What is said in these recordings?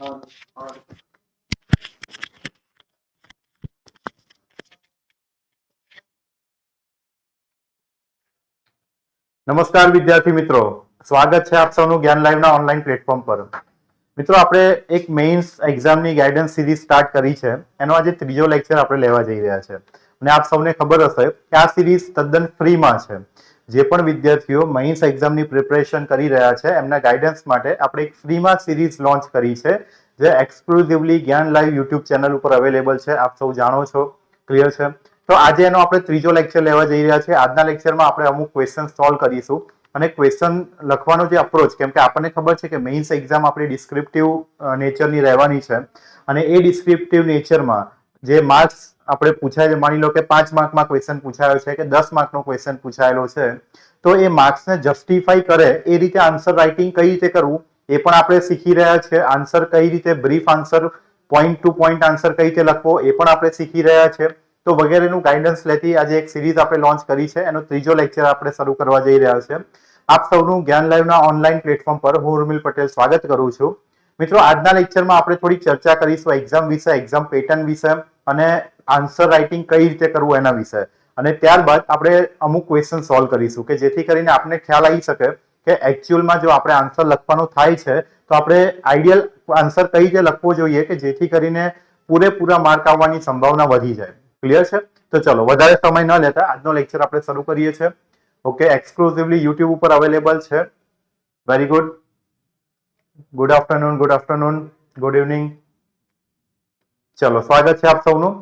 નમસ્કાર વિદ્યાર્થી મિત્રો, સ્વાગત છે આપ સૌનું જ્ઞાન લાઈવના ઓનલાઈન પ્લેટફોર્મ પર। મિત્રો, આપણે એક મેઇન્સ એક્ઝામની ગાઈડન્સ સિરીઝ સ્ટાર્ટ કરી છે। એનો આજે ત્રીજો લેક્ચર આપણે લેવા જઈ રહ્યા છે અને આપ સૌને ખબર હશે કે આ સિરીઝ તદ્દન ફ્રીમાં છે। જે પણ વિદ્યાર્થીઓ મેઇન્સ એક્ઝામની પ્રિપેરેશન કરી રહ્યા છે એમના ગાઈડન્સ માટે આપણે એક ફ્રીમાં સિરીઝ લોન્ચ કરી છે, જે એક્સક્લુઝિવલી જ્ઞાન લાઈવ યુટ્યુબ ચેનલ ઉપર અવેલેબલ છે। આપ સૌ જાણો છો, ક્લિયર છે। તો આજે એનો આપણે ત્રીજો લેક્ચર લેવા જઈ રહ્યા છીએ। આજના લેક્ચરમાં આપણે અમુક ક્વેશ્ચન સોલ્વ કરીશું અને ક્વેશ્ચન લખવાનો જે અપ્રોચ, કેમ કે આપણને ખબર છે કે મેઇન્સ એક્ઝામ આપણી ડિસ્ક્રિપ્ટિવ નેચરની રહેવાની છે અને એ ડિસ્ક્રિપ્ટિવ નેચરમાં જે માર્ક્સ આપણે પૂછાય છે, માની લો કે 5 માર્કમાં ક્વેશ્ચન પૂછાયો છે કે 10 માર્કનો ક્વેશ્ચન પૂછાયેલો છે, તો એ માર્ક્સને જસ્ટિફાઈ કરે એ રીતે આન્સર રાઇટિંગ કઈ રીતે કરવું એ પણ આપણે શીખી રહ્યા છે। આન્સર કઈ રીતે, brief answer, point to point answer કઈ રીતે લખવો એ પણ આપણે શીખી રહ્યા છે। તો વગેરેનું ગાઈડન્સ લેતી આજે એક સિરીઝ આપણે લોન્ચ કરી છે। એનો ત્રીજો લેક્ચર આપણે શરૂ કરવા જઈ રહ્યા છે। આપ સૌનું જ્ઞાન લાઈવના ઓનલાઈન પ્લેટફોર્મ પર હું ઉર્મિલ પટેલ સ્વાગત કરું છું। મિત્રો, આજના લેક્ચરમાં આપણે થોડી ચર્ચા કરીશું એક્ઝામ વિશે, એક્ઝામ પેટર્ન વિશે અને આન્સર રાઇટિંગ કઈ રીતે કરવું એના વિશે, અને ત્યારબાદ આપણે અમુક ક્વેશ્ચન સોલ્વ કરીશું કે જેથી કરીને આપને ખ્યાલ આવી શકે કે એકચ્યુઅલમાં જો આપણે આન્સર લખવાનો થાય છે તો આપણે આઈડિયલ આન્સર કઈ રીતે લખવો જોઈએ કે જેથી કરીને પૂરેપૂરા માર્ક આવવાની સંભાવના વધી જાય। ક્લિયર છે? તો ચલો વધારે સમય ન લેતા આજનો લેક્ચર આપણે શરૂ કરીએ છીએ। ઓકે, એક્સક્લુઝિવલી યુટ્યુબ ઉપર અવેલેબલ છે। Very good, good afternoon, good evening. ચલો, સ્વાગત છે આપ સૌનું।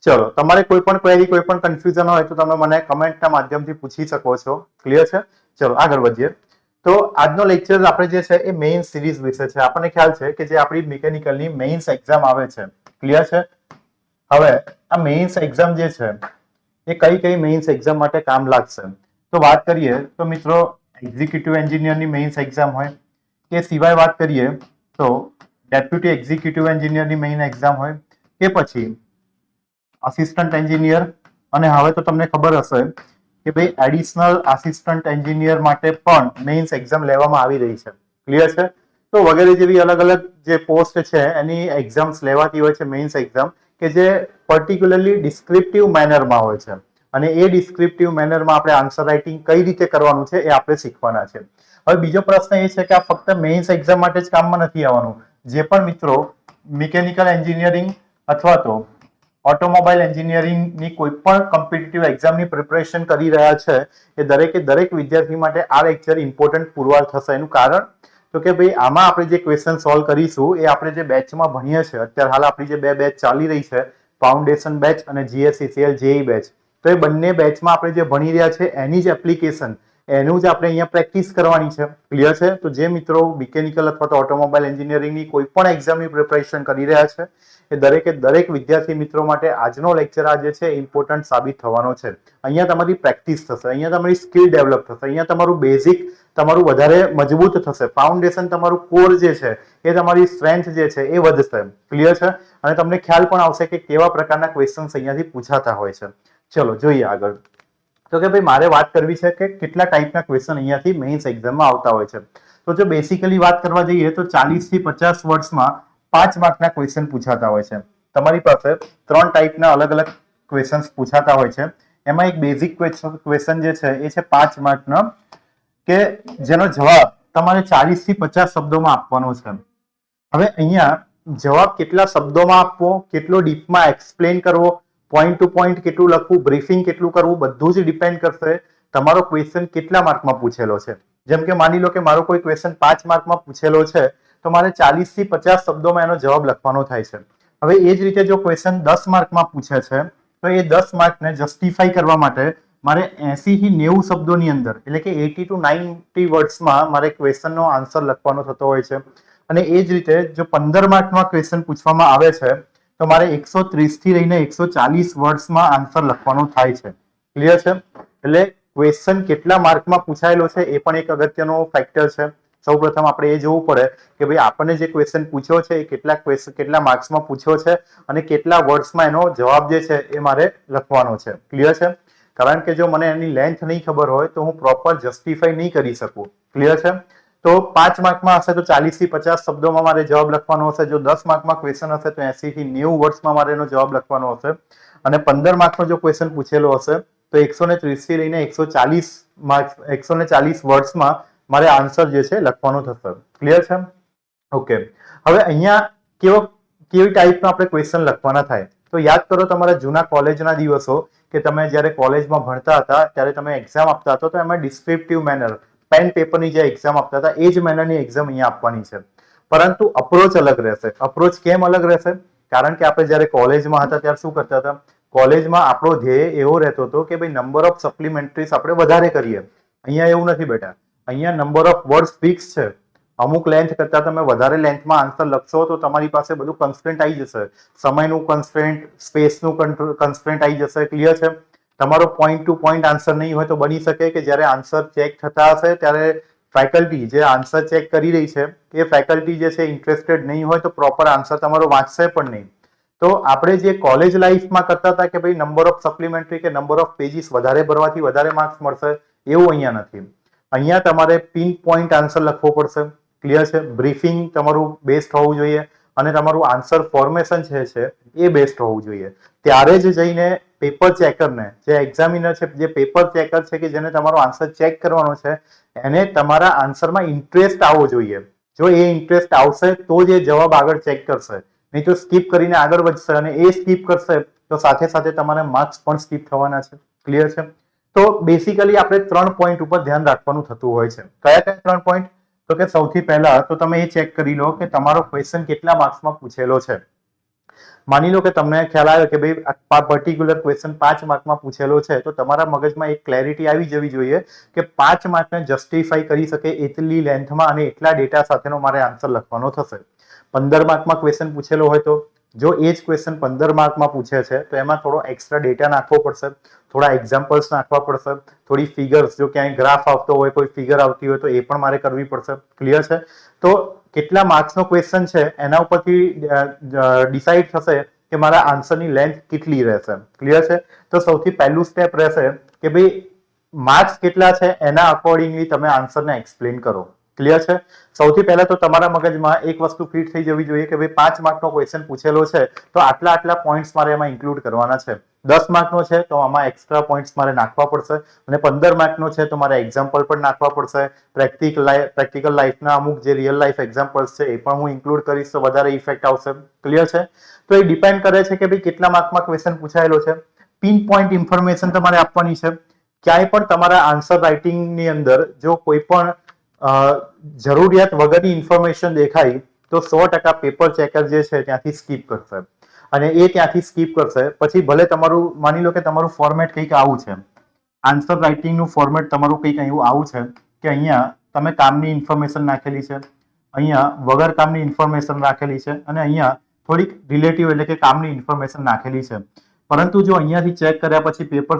ચલો, તમારે કોઈ પણ ક્વેરી, કોઈ પણ કન્ફ્યુઝન હોય તો તમે મને કમેન્ટના માધ્યમથી પૂછી શકો છો। ક્લિયર છે? ચલો આગળ વધીએ। તો આજનો લેક્ચર આપણે જે છે એ મેઇન્સ સિરીઝ વિશે છે। આપણને ખ્યાલ છે કે જે આપણી મિકેનિકલની મેઇન્સ એક્ઝામ આવે છે, ક્લિયર છે। હવે આ મેઇન્સ એક્ઝામ જે છે એ કઈ કઈ મેઇન્સ એક્ઝામ માટે કામ લાગશે, તો વાત કરીએ તો મિત્રો એક્ઝિક્યુટિવ એન્જિનિયરની મેઇન્સ એક્ઝામ હોય, કે સિવાય વાત કરીએ તો ડેપ્યુટી એક્ઝિક્યુટિવ એન્જિનિયરની મેઇન એક્ઝામ હોય, કે પછી અસિસ્ટન્ટ એન્જિનિયર, અને હવે તો તમને ખબર હશે કે ભાઈ એડિશનલ આસિસ્ટન્ટ એન્જિનિયર માટે પણ મેઇન્સ એક્ઝામ લેવામાં આવી રહી છે। ક્લિયર છે? તો વગેરે જેવી અલગ અલગ જે પોસ્ટ છે એની એક્ઝામ્સ લેવાતી હોય છે મેઇન્સ એક્ઝામ, કે જે પર્ટિક્યુલરલી ડિસ્ક્રિપ્ટિવ મેનરમાં હોય છે અને એ ડિસ્ક્રિપ્ટિવ મેનરમાં આપણે આન્સર રાઇટિંગ કઈ રીતે કરવાનું છે એ આપણે શીખવાના છે। હવે બીજો પ્રશ્ન એ છે કે આ ફક્ત મેઇન્સ એક્ઝામ માટે જ કામમાં નથી આવવાનું। જે પણ મિત્રો મિકેનિકલ એન્જિનિયરિંગ અથવા તો ઓટોમોબાઈલ એન્જિનિયરિંગની કોઈ પણ કોમ્પિટિટિવ એક્ઝામની પ્રિપેરેશન કરી રહ્યા છે એ દરેક વિદ્યાર્થી માટે આ લેક્ચર ઇમ્પોર્ટન્ટ પુરવાર થશે। એનું કારણ તો કે ભાઈ આમાં આપણે જે ક્વેશ્ચન સોલ્વ કરીશું એ આપણે જે બેચમાં ભણીએ છીએ, અત્યારે હાલ આપણી જે બે બેચ ચાલી રહી છે, ફાઉન્ડેશન બેચ અને GSECL જેઈ બેચ, તો એ બંને બેચમાં આપણે જે ભણી રહ્યા છે એની જ એપ્લિકેશન, એનું જ આપણે અહીંયા પ્રેક્ટિસ કરવાની છે। ક્લિયર છે? તો જે મિત્રો મિકેનિકલ અથવા તો ઓટોમોબાઈલ એન્જિનિયરિંગની કોઈ પણ એક્ઝામની પ્રિપેરેશન કરી રહ્યા છે એ દરેક વિદ્યાર્થી મિત્રો માટે આજનો લેક્ચર આ જે છે ઇમ્પોર્ટન્ટ સાબિત થવાનો છે। અહીંયા તમારી પ્રેક્ટિસ થશે, અહીંયા તમારી સ્કિલ ડેવલપ થશે, અહીંયા તમારું બેઝિક તમારું વધારે મજબૂત થશે, ફાઉન્ડેશન તમારું કોર જે છે એ તમારી સ્ટ્રેન્થ જે છે એ વધશે। ક્લિયર છે? અને તમને ખ્યાલ પણ આવશે કે કેવા પ્રકારના ક્વેશ્ચન્સ અહીંયાથી પૂછાતા હોય છે। ચલો જોઈએ આગળ। તો કે ભાઈ મારે વાત કરવી છે કે કેટલા ટાઈપના ક્વેશ્ચન અહીંયાથી મેઇન્સ એક્ઝામમાં આવતા હોય છે। તો જો બેસિકલી વાત કરવા જઈએ તો 40 થી 50 વર્ડ્સમાં 5 માર્કના ક્વેશ્ચન પૂછાતા હોય છે। તમારી પાસે 3 ટાઈપના અલગ અલગ ક્વેશ્ચન્સ પૂછાતા હોય છે। એમાં એક બેઝિક ક્વેશ્ચન જે છે એ છે 5 માર્કનો, કે જેનો જવાબ તમારે 40 થી 50 શબ્દોમાં આપવાનો છે। હવે અહીંયા જવાબ કેટલા શબ્દોમાં આપવો, કેટલો ડીપમાં એક્સપ્લેન કરવો, પોઈન્ટ ટુ પોઈન્ટ કેટલું લખવું, બ્રીફિંગ કેટલું કરવું, બધું જ ડિપેન્ડ કરશે તમારો ક્વેશ્ચન કેટલા માર્કમાં પૂછેલો છે। જેમ કે માની લો કે મારો કોઈ ક્વેશ્ચન 5 માર્કમાં પૂછેલો છે તો મારે 40 થી 50 શબ્દોમાં એનો જવાબ લખવાનો થાય છે। હવે એ જ રીતે જો ક્વેશ્ચન 10 માર્કમાં પૂછે છે તો એ 10 માર્કને જસ્ટિફાઈ કરવા માટે મારે 80 થી 90 શબ્દોની અંદર, એટલે કે 80 ટુ 90 વર્ડ્સમાં મારે ક્વેશ્ચનનો આન્સર લખવાનો થતો હોય છે। અને એ જ રીતે જો 15 માર્કમાં ક્વેશ્ચન પૂછવામાં આવે છે તો મારે 130 થી લઈને 140 વર્ડ્સમાં આન્સર લખવાનો થાય છે। ક્લિયર છે? એટલે ક્વેશ્ચન કેટલા માર્કમાં પૂછાયેલો છે એ પણ એક અગત્યનો ફેક્ટર છે। સૌપ્રથમ આપણે એ જોવું પડે કે ભાઈ આપણને જે ક્વેશ્ચન પૂછ્યો છે એ કેટલા માર્ક્સમાં પૂછ્યો છે અને કેટલા વર્ડ્સમાં એનો જવાબ જે છે એ મારે લખવાનો છે। ક્લિયર છે? કારણ કે જો મને એની લેન્થ નહીં ખબર હોય તો હું પ્રોપર જસ્ટિફાઈ નહીં કરી શકું। ક્લિયર છે? તો 5 માર્કમાં હશે તો 40 થી 50 શબ્દોમાં મારે જવાબ લખવાનો હશે. જો 10 માર્કમાં ક્વેશ્ચન હશે તો 80 થી 90 વર્ડ્સમાં મારે એનો જવાબ લખવાનો હશે. અને 15 માર્કનો જો ક્વેશ્ચન પૂછેલો હશે તો 130 થી લઈને 140 માર્ક્સ 140 વર્ડ્સમાં મારે આન્સર જે છે લખવાનો થશે. ક્લિયર છે? ઓકે. હવે અહીંયા કેવી ટાઈપના આપણે ક્વેશ્ચન લખવાના થાય તો યાદ કરો તમારા જૂના કોલેજના દિવસો કે તમે જ્યારે કોલેજમાં ભણતા હતા ત્યારે તમે એક્ઝામ આપતા હતા તો એમાં ડિસ્ક્રિપ્ટિવ મેનર પેન પેપરની જે એક્ઝામ આપતા હતા એ જ મેનરની એક્ઝામ અહીંયા આપવાની છે. પરંતુ અપ્રોચ અલગ રહેશે. અપ્રોચ કેમ અલગ રહેશે? કારણ કે આપણે જ્યારે કોલેજમાં હતા ત્યારે શું કરતા હતા? કોલેજમાં આપણો ધ્યેય એવો રહેતો હતો કે ભાઈ નંબર ઓફ સપ્લિમેન્ટરીઝ આપણે વધારે કરીએ. અહીંયા એવું નથી બેટા. અહીંયા નંબર ઓફ વર્ડ્સ ફિક્સ છે. અમુક લેન્થ કરતા તમે વધારે લેન્થમાં આન્સર લખશો તો તમારી પાસે બધું કન્સ્ટ્રેન્ટ આવી જશે. સમયનું કન્સ્ટ્રેન્ટ, સ્પેસનું કન્સ્ટ્રેન્ટ આવી જશે. ક્લિયર છે? તમારો પોઈન્ટ ટુ પોઈન્ટ આન્સર નહીં હોય તો બની શકે કે જ્યારે આન્સર ચેક થતા હશે ત્યારે ફેકલ્ટી જે આન્સર ચેક કરી રહી છે એ ફેકલ્ટી જે છે ઇન્ટરેસ્ટેડ નહીં હોય તો પ્રોપર આન્સર તમારો વાંચશે પણ નહીં. તો આપણે જે કોલેજ લાઈફમાં કરતા હતા કે ભાઈ નંબર ઓફ સપ્લિમેન્ટરી કે નંબર ઓફ પેજીસ વધારે ભરવાથી વધારે માર્ક્સ મળશે એવું અહીંયા નથી. અહીંયા તમારે પિન પોઈન્ટ આન્સર લખવો પડશે. ક્લિયર છે? બ્રીફિંગ તમારું બેસ્ટ હોવું જોઈએ અને તમારું આન્સર ફોર્મેશન છે એ બેસ્ટ હોવું જોઈએ. ત્યારે જ જઈને પેપર ચેકરને જે એક્ઝામિનર છે જે પેપર ચેકર છે કે જેને તમારો આન્સર ચેક કરવાનો છે એને તમારા આન્સરમાં ઇન્ટરેસ્ટ આવવો જોઈએ. જો એ ઇન્ટરેસ્ટ આવશે તો જ એ જવાબ આગળ ચેક કરશે. નહીં તો સ્કીપ કરીને આગળ વધશે અને એ સ્કીપ કરશે તો સાથે સાથે તમારે માર્ક્સ પણ સ્કીપ થવાના છે. ક્લિયર છે? તો બેસિકલી આપણે 3 પોઈન્ટ ઉપર ધ્યાન રાખવાનું થતું હોય છે. કયા 3 પોઈન્ટ? તો કે સૌથી પહેલા તો તમે એ ચેક કરી લો કે તમારો ક્વેશ્ચન કેટલા માર્ક્સમાં પૂછેલો છે. માની લો કે તમને ખ્યાલ આવ્યો કે ભાઈ આ પર્ટિક્યુલર ક્વેશ્ચન 5 માર્કમાં પૂછેલો છે તો તમારા મગજમાં એક ક્લેરિટી આવી જવી જોઈએ કે 5 માર્કને જસ્ટિફાઈ કરી શકે એટલી લેન્થમાં અને એટલા ડેટા સાથેનો મારે આન્સર લખવાનો થશે. 15 માર્કમાં ક્વેશ્ચન પૂછેલો હોય તો જો એ જ ક્વેશ્ચન 15 માર્કમાં પૂછે છે તો એમાં થોડો એક્સ્ટ્રા ડેટા નાખવો પડશે, થોડા એક્ઝામ્પલ્સ નાખવા પડશે, થોડી ફિગર્સ જો ક્યાંય ગ્રાફ આવતો હોય કોઈ ફિગર આવતી હોય તો એ પણ મારે કરવી પડશે. ક્લિયર છે? તો કેટલા માર્ક્સનો ક્વેશ્ચન છે એના ઉપરથી ડિસાઈડ થશે કે મારા આન્સરની લેન્થ કેટલી રહેશે. ક્લિયર છે? તો સૌથી પહેલું સ્ટેપ રહેશે કે ભાઈ માર્ક્સ કેટલા છે એના અકોર્ડિંગલી તમે આન્સરને એક્સપ્લેન કરો. ક્લિયર છે? સૌથી પહેલા તો તમારા મગજમાં એક વસ્તુ ફિટ થઈ જવી જોઈએ કે ભાઈ 5 માર્કનો ક્વેશ્ચન પૂછેલો છે તો આટલા પોઈન્ટ્સ મારે એમાં ઇન્ક્લુડ કરવાના છે. 10 માર્કનો છે તો આમાં એક્સ્ટ્રા પોઈન્ટ્સ મારે નાખવા પડશે અને 15 માર્કનો છે તો મારે એક્ઝામ્પલ પણ નાખવા પડશે. પ્રેક્ટિકલ લાઈફના અમુક જે રિયલ લાઈફ એક્ઝામ્પલ્સ છે એ પણ હું ઇન્ક્લુડ કરીશ તો વધારે ઇફેક્ટ આવશે. ક્લિયર છે? તો એ ડિપેન્ડ કરે છે કે ભાઈ કેટલા માર્કમાં ક્વેશ્ચન પૂછાયેલો છે. પિન પોઈન્ટ ઇન્ફોર્મેશન તમારે આપવાની છે. ક્યાંય પણ તમારા આન્સર રાઇટિંગની અંદર જો કોઈ પણ જરૂરિયાત વગરની ઇન્ફોર્મેશન દેખાય તો 100% પેપર ચેકર જે છે ત્યાંથી સ્કીપ કરશે અને એ ત્યાંથી સ્કીપ કરશે પછી ભલે તમારું માની લો કે તમારું ફોર્મેટ કંઈક આવું છે, આન્સર રાઇટિંગનું ફોર્મેટ તમારું કંઈક એવું આવું છે કે અહીંયા તમે કામની ઇન્ફોર્મેશન નાખેલી છે, અહીંયા વગર કામની ઇન્ફોર્મેશન રાખેલી છે અને અહીંયા થોડીક રિલેટિવ એટલે કે કામની ઇન્ફોર્મેશન નાખેલી છે. પરંતુ જો અહીંયાથી ચેક કર્યા પછી પેપર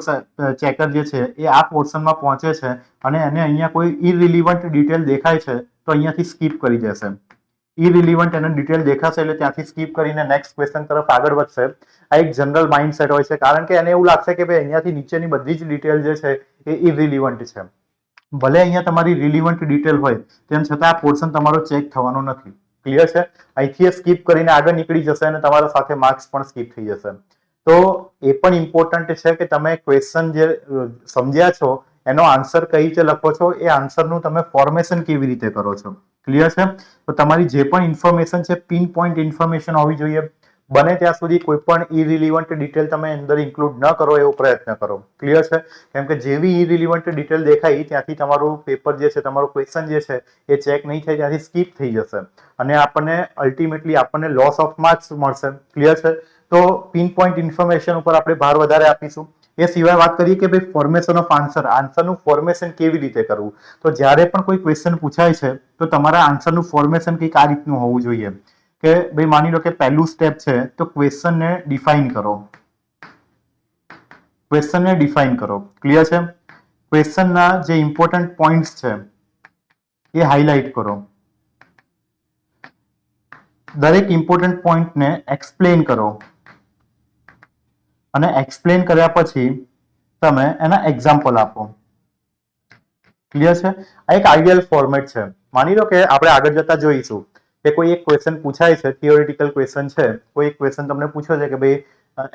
ચેકર જે છે એ આ પોર્શનમાં પહોંચે છે અને એને અહીંયા કોઈ ઇરરિલિવન્ટ ડિટેલ દેખાય છે તો અહીંયાથી સ્કીપ કરી દેશે. ઇરરિલિવન્ટ એને ડિટેલ દેખાશે એટલે ત્યાંથી સ્કીપ કરીને નેક્સ્ટ ક્વેશ્ચન તરફ આગળ વધશે. આ એક જનરલ માઇન્ડસેટ હોય છે કારણ કે એને એવું લાગશે કે ભાઈ અહીંયાથી નીચેની બધી જ ડિટેલ જે છે એ ઇરરિલિવન્ટ છે. ભલે અહીંયા તમારી રિલિવન્ટ ડિટેલ હોય તેમ છતાં આ પોર્શન તમારો ચેક થવાનો નથી. ક્લિયર છે? અહીંથી સ્કીપ કરીને આગળ નીકળી જશે અને તમારા સાથે માર્ક્સ પણ સ્કીપ થઈ જશે. તો એ પણ ઇમ્પોર્ટન્ટ છે કે તમે ક્વેશ્ચન જે સમજ્યા છો એનો આન્સર કઈ રીતે લખો છો, એ આન્સરનું તમે ફોર્મેશન કેવી રીતે કરો છો. ક્લિયર છે? તો તમારી જે પણ ઇન્ફોર્મેશન છે પિન પોઈન્ટ ઇન્ફોર્મેશન હોવી જોઈએ. બને ત્યાં સુધી કોઈ પણ ઇરરિલિવન્ટ ડિટેલ તમે અંદર ઇન્ક્લુડ ન કરો એવો પ્રયત્ન કરો. ક્લિયર છે? કેમ કે જેવી ઇરરિલિવન્ટ ડિટેલ દેખાય ત્યાંથી તમારું પેપર જે છે તમારું ક્વેશ્ચન જે છે એ ચેક નહીં થાય ત્યાંથી સ્કીપ થઈ જશે અને આપણને અલ્ટિમેટલી આપણને લોસ ઓફ માર્ક્સ મળશે. ક્લિયર છે? તો પિન પોઈન્ટ ઇન્ફોર્મેશન ઉપર આપણે ભાર વધારે આપીશું. એ સિવાય વાત કરીએ કે ભાઈ ફોર્મેશન ઓફ આન્સરનું ફોર્મેશન કેવી રીતે કરવું. તો જ્યારે પણ કોઈ ક્વેશ્ચન પૂછાય છે તો તમારા આન્સરનું ફોર્મેશન કંઈક આ રીતનું હોવું જોઈએ કે ભાઈ માની લો કે પહેલું સ્ટેપ છે તો ક્વેશ્ચનને ડિફાઇન કરો. ક્વેશ્ચનને ડિફાઇન કરો. ક્લિયર છે? ક્વેશ્ચનના જે ઇમ્પોર્ટન્ટ પોઈન્ટ્સ છે એ હાઇલાઇટ કરો. દરેક ઇમ્પોર્ટન્ટ પોઈન્ટને એક્સપ્લેન કરો અને એક્સપ્લેન કર્યા પછી તમે એના એક્ઝામ્પલ આપો. ક્લિયર છે? આ એક આઈડિયલ ફોર્મેટ છે. માની લો કે આપણે આગળ જતા જોઈશું કે કોઈ એક ક્વેશ્ચન પૂછાય છે, થિયોરિટિકલ ક્વેશ્ચન છે, કોઈ એક ક્વેશ્ચન તમને પૂછ્યો છે કે ભાઈ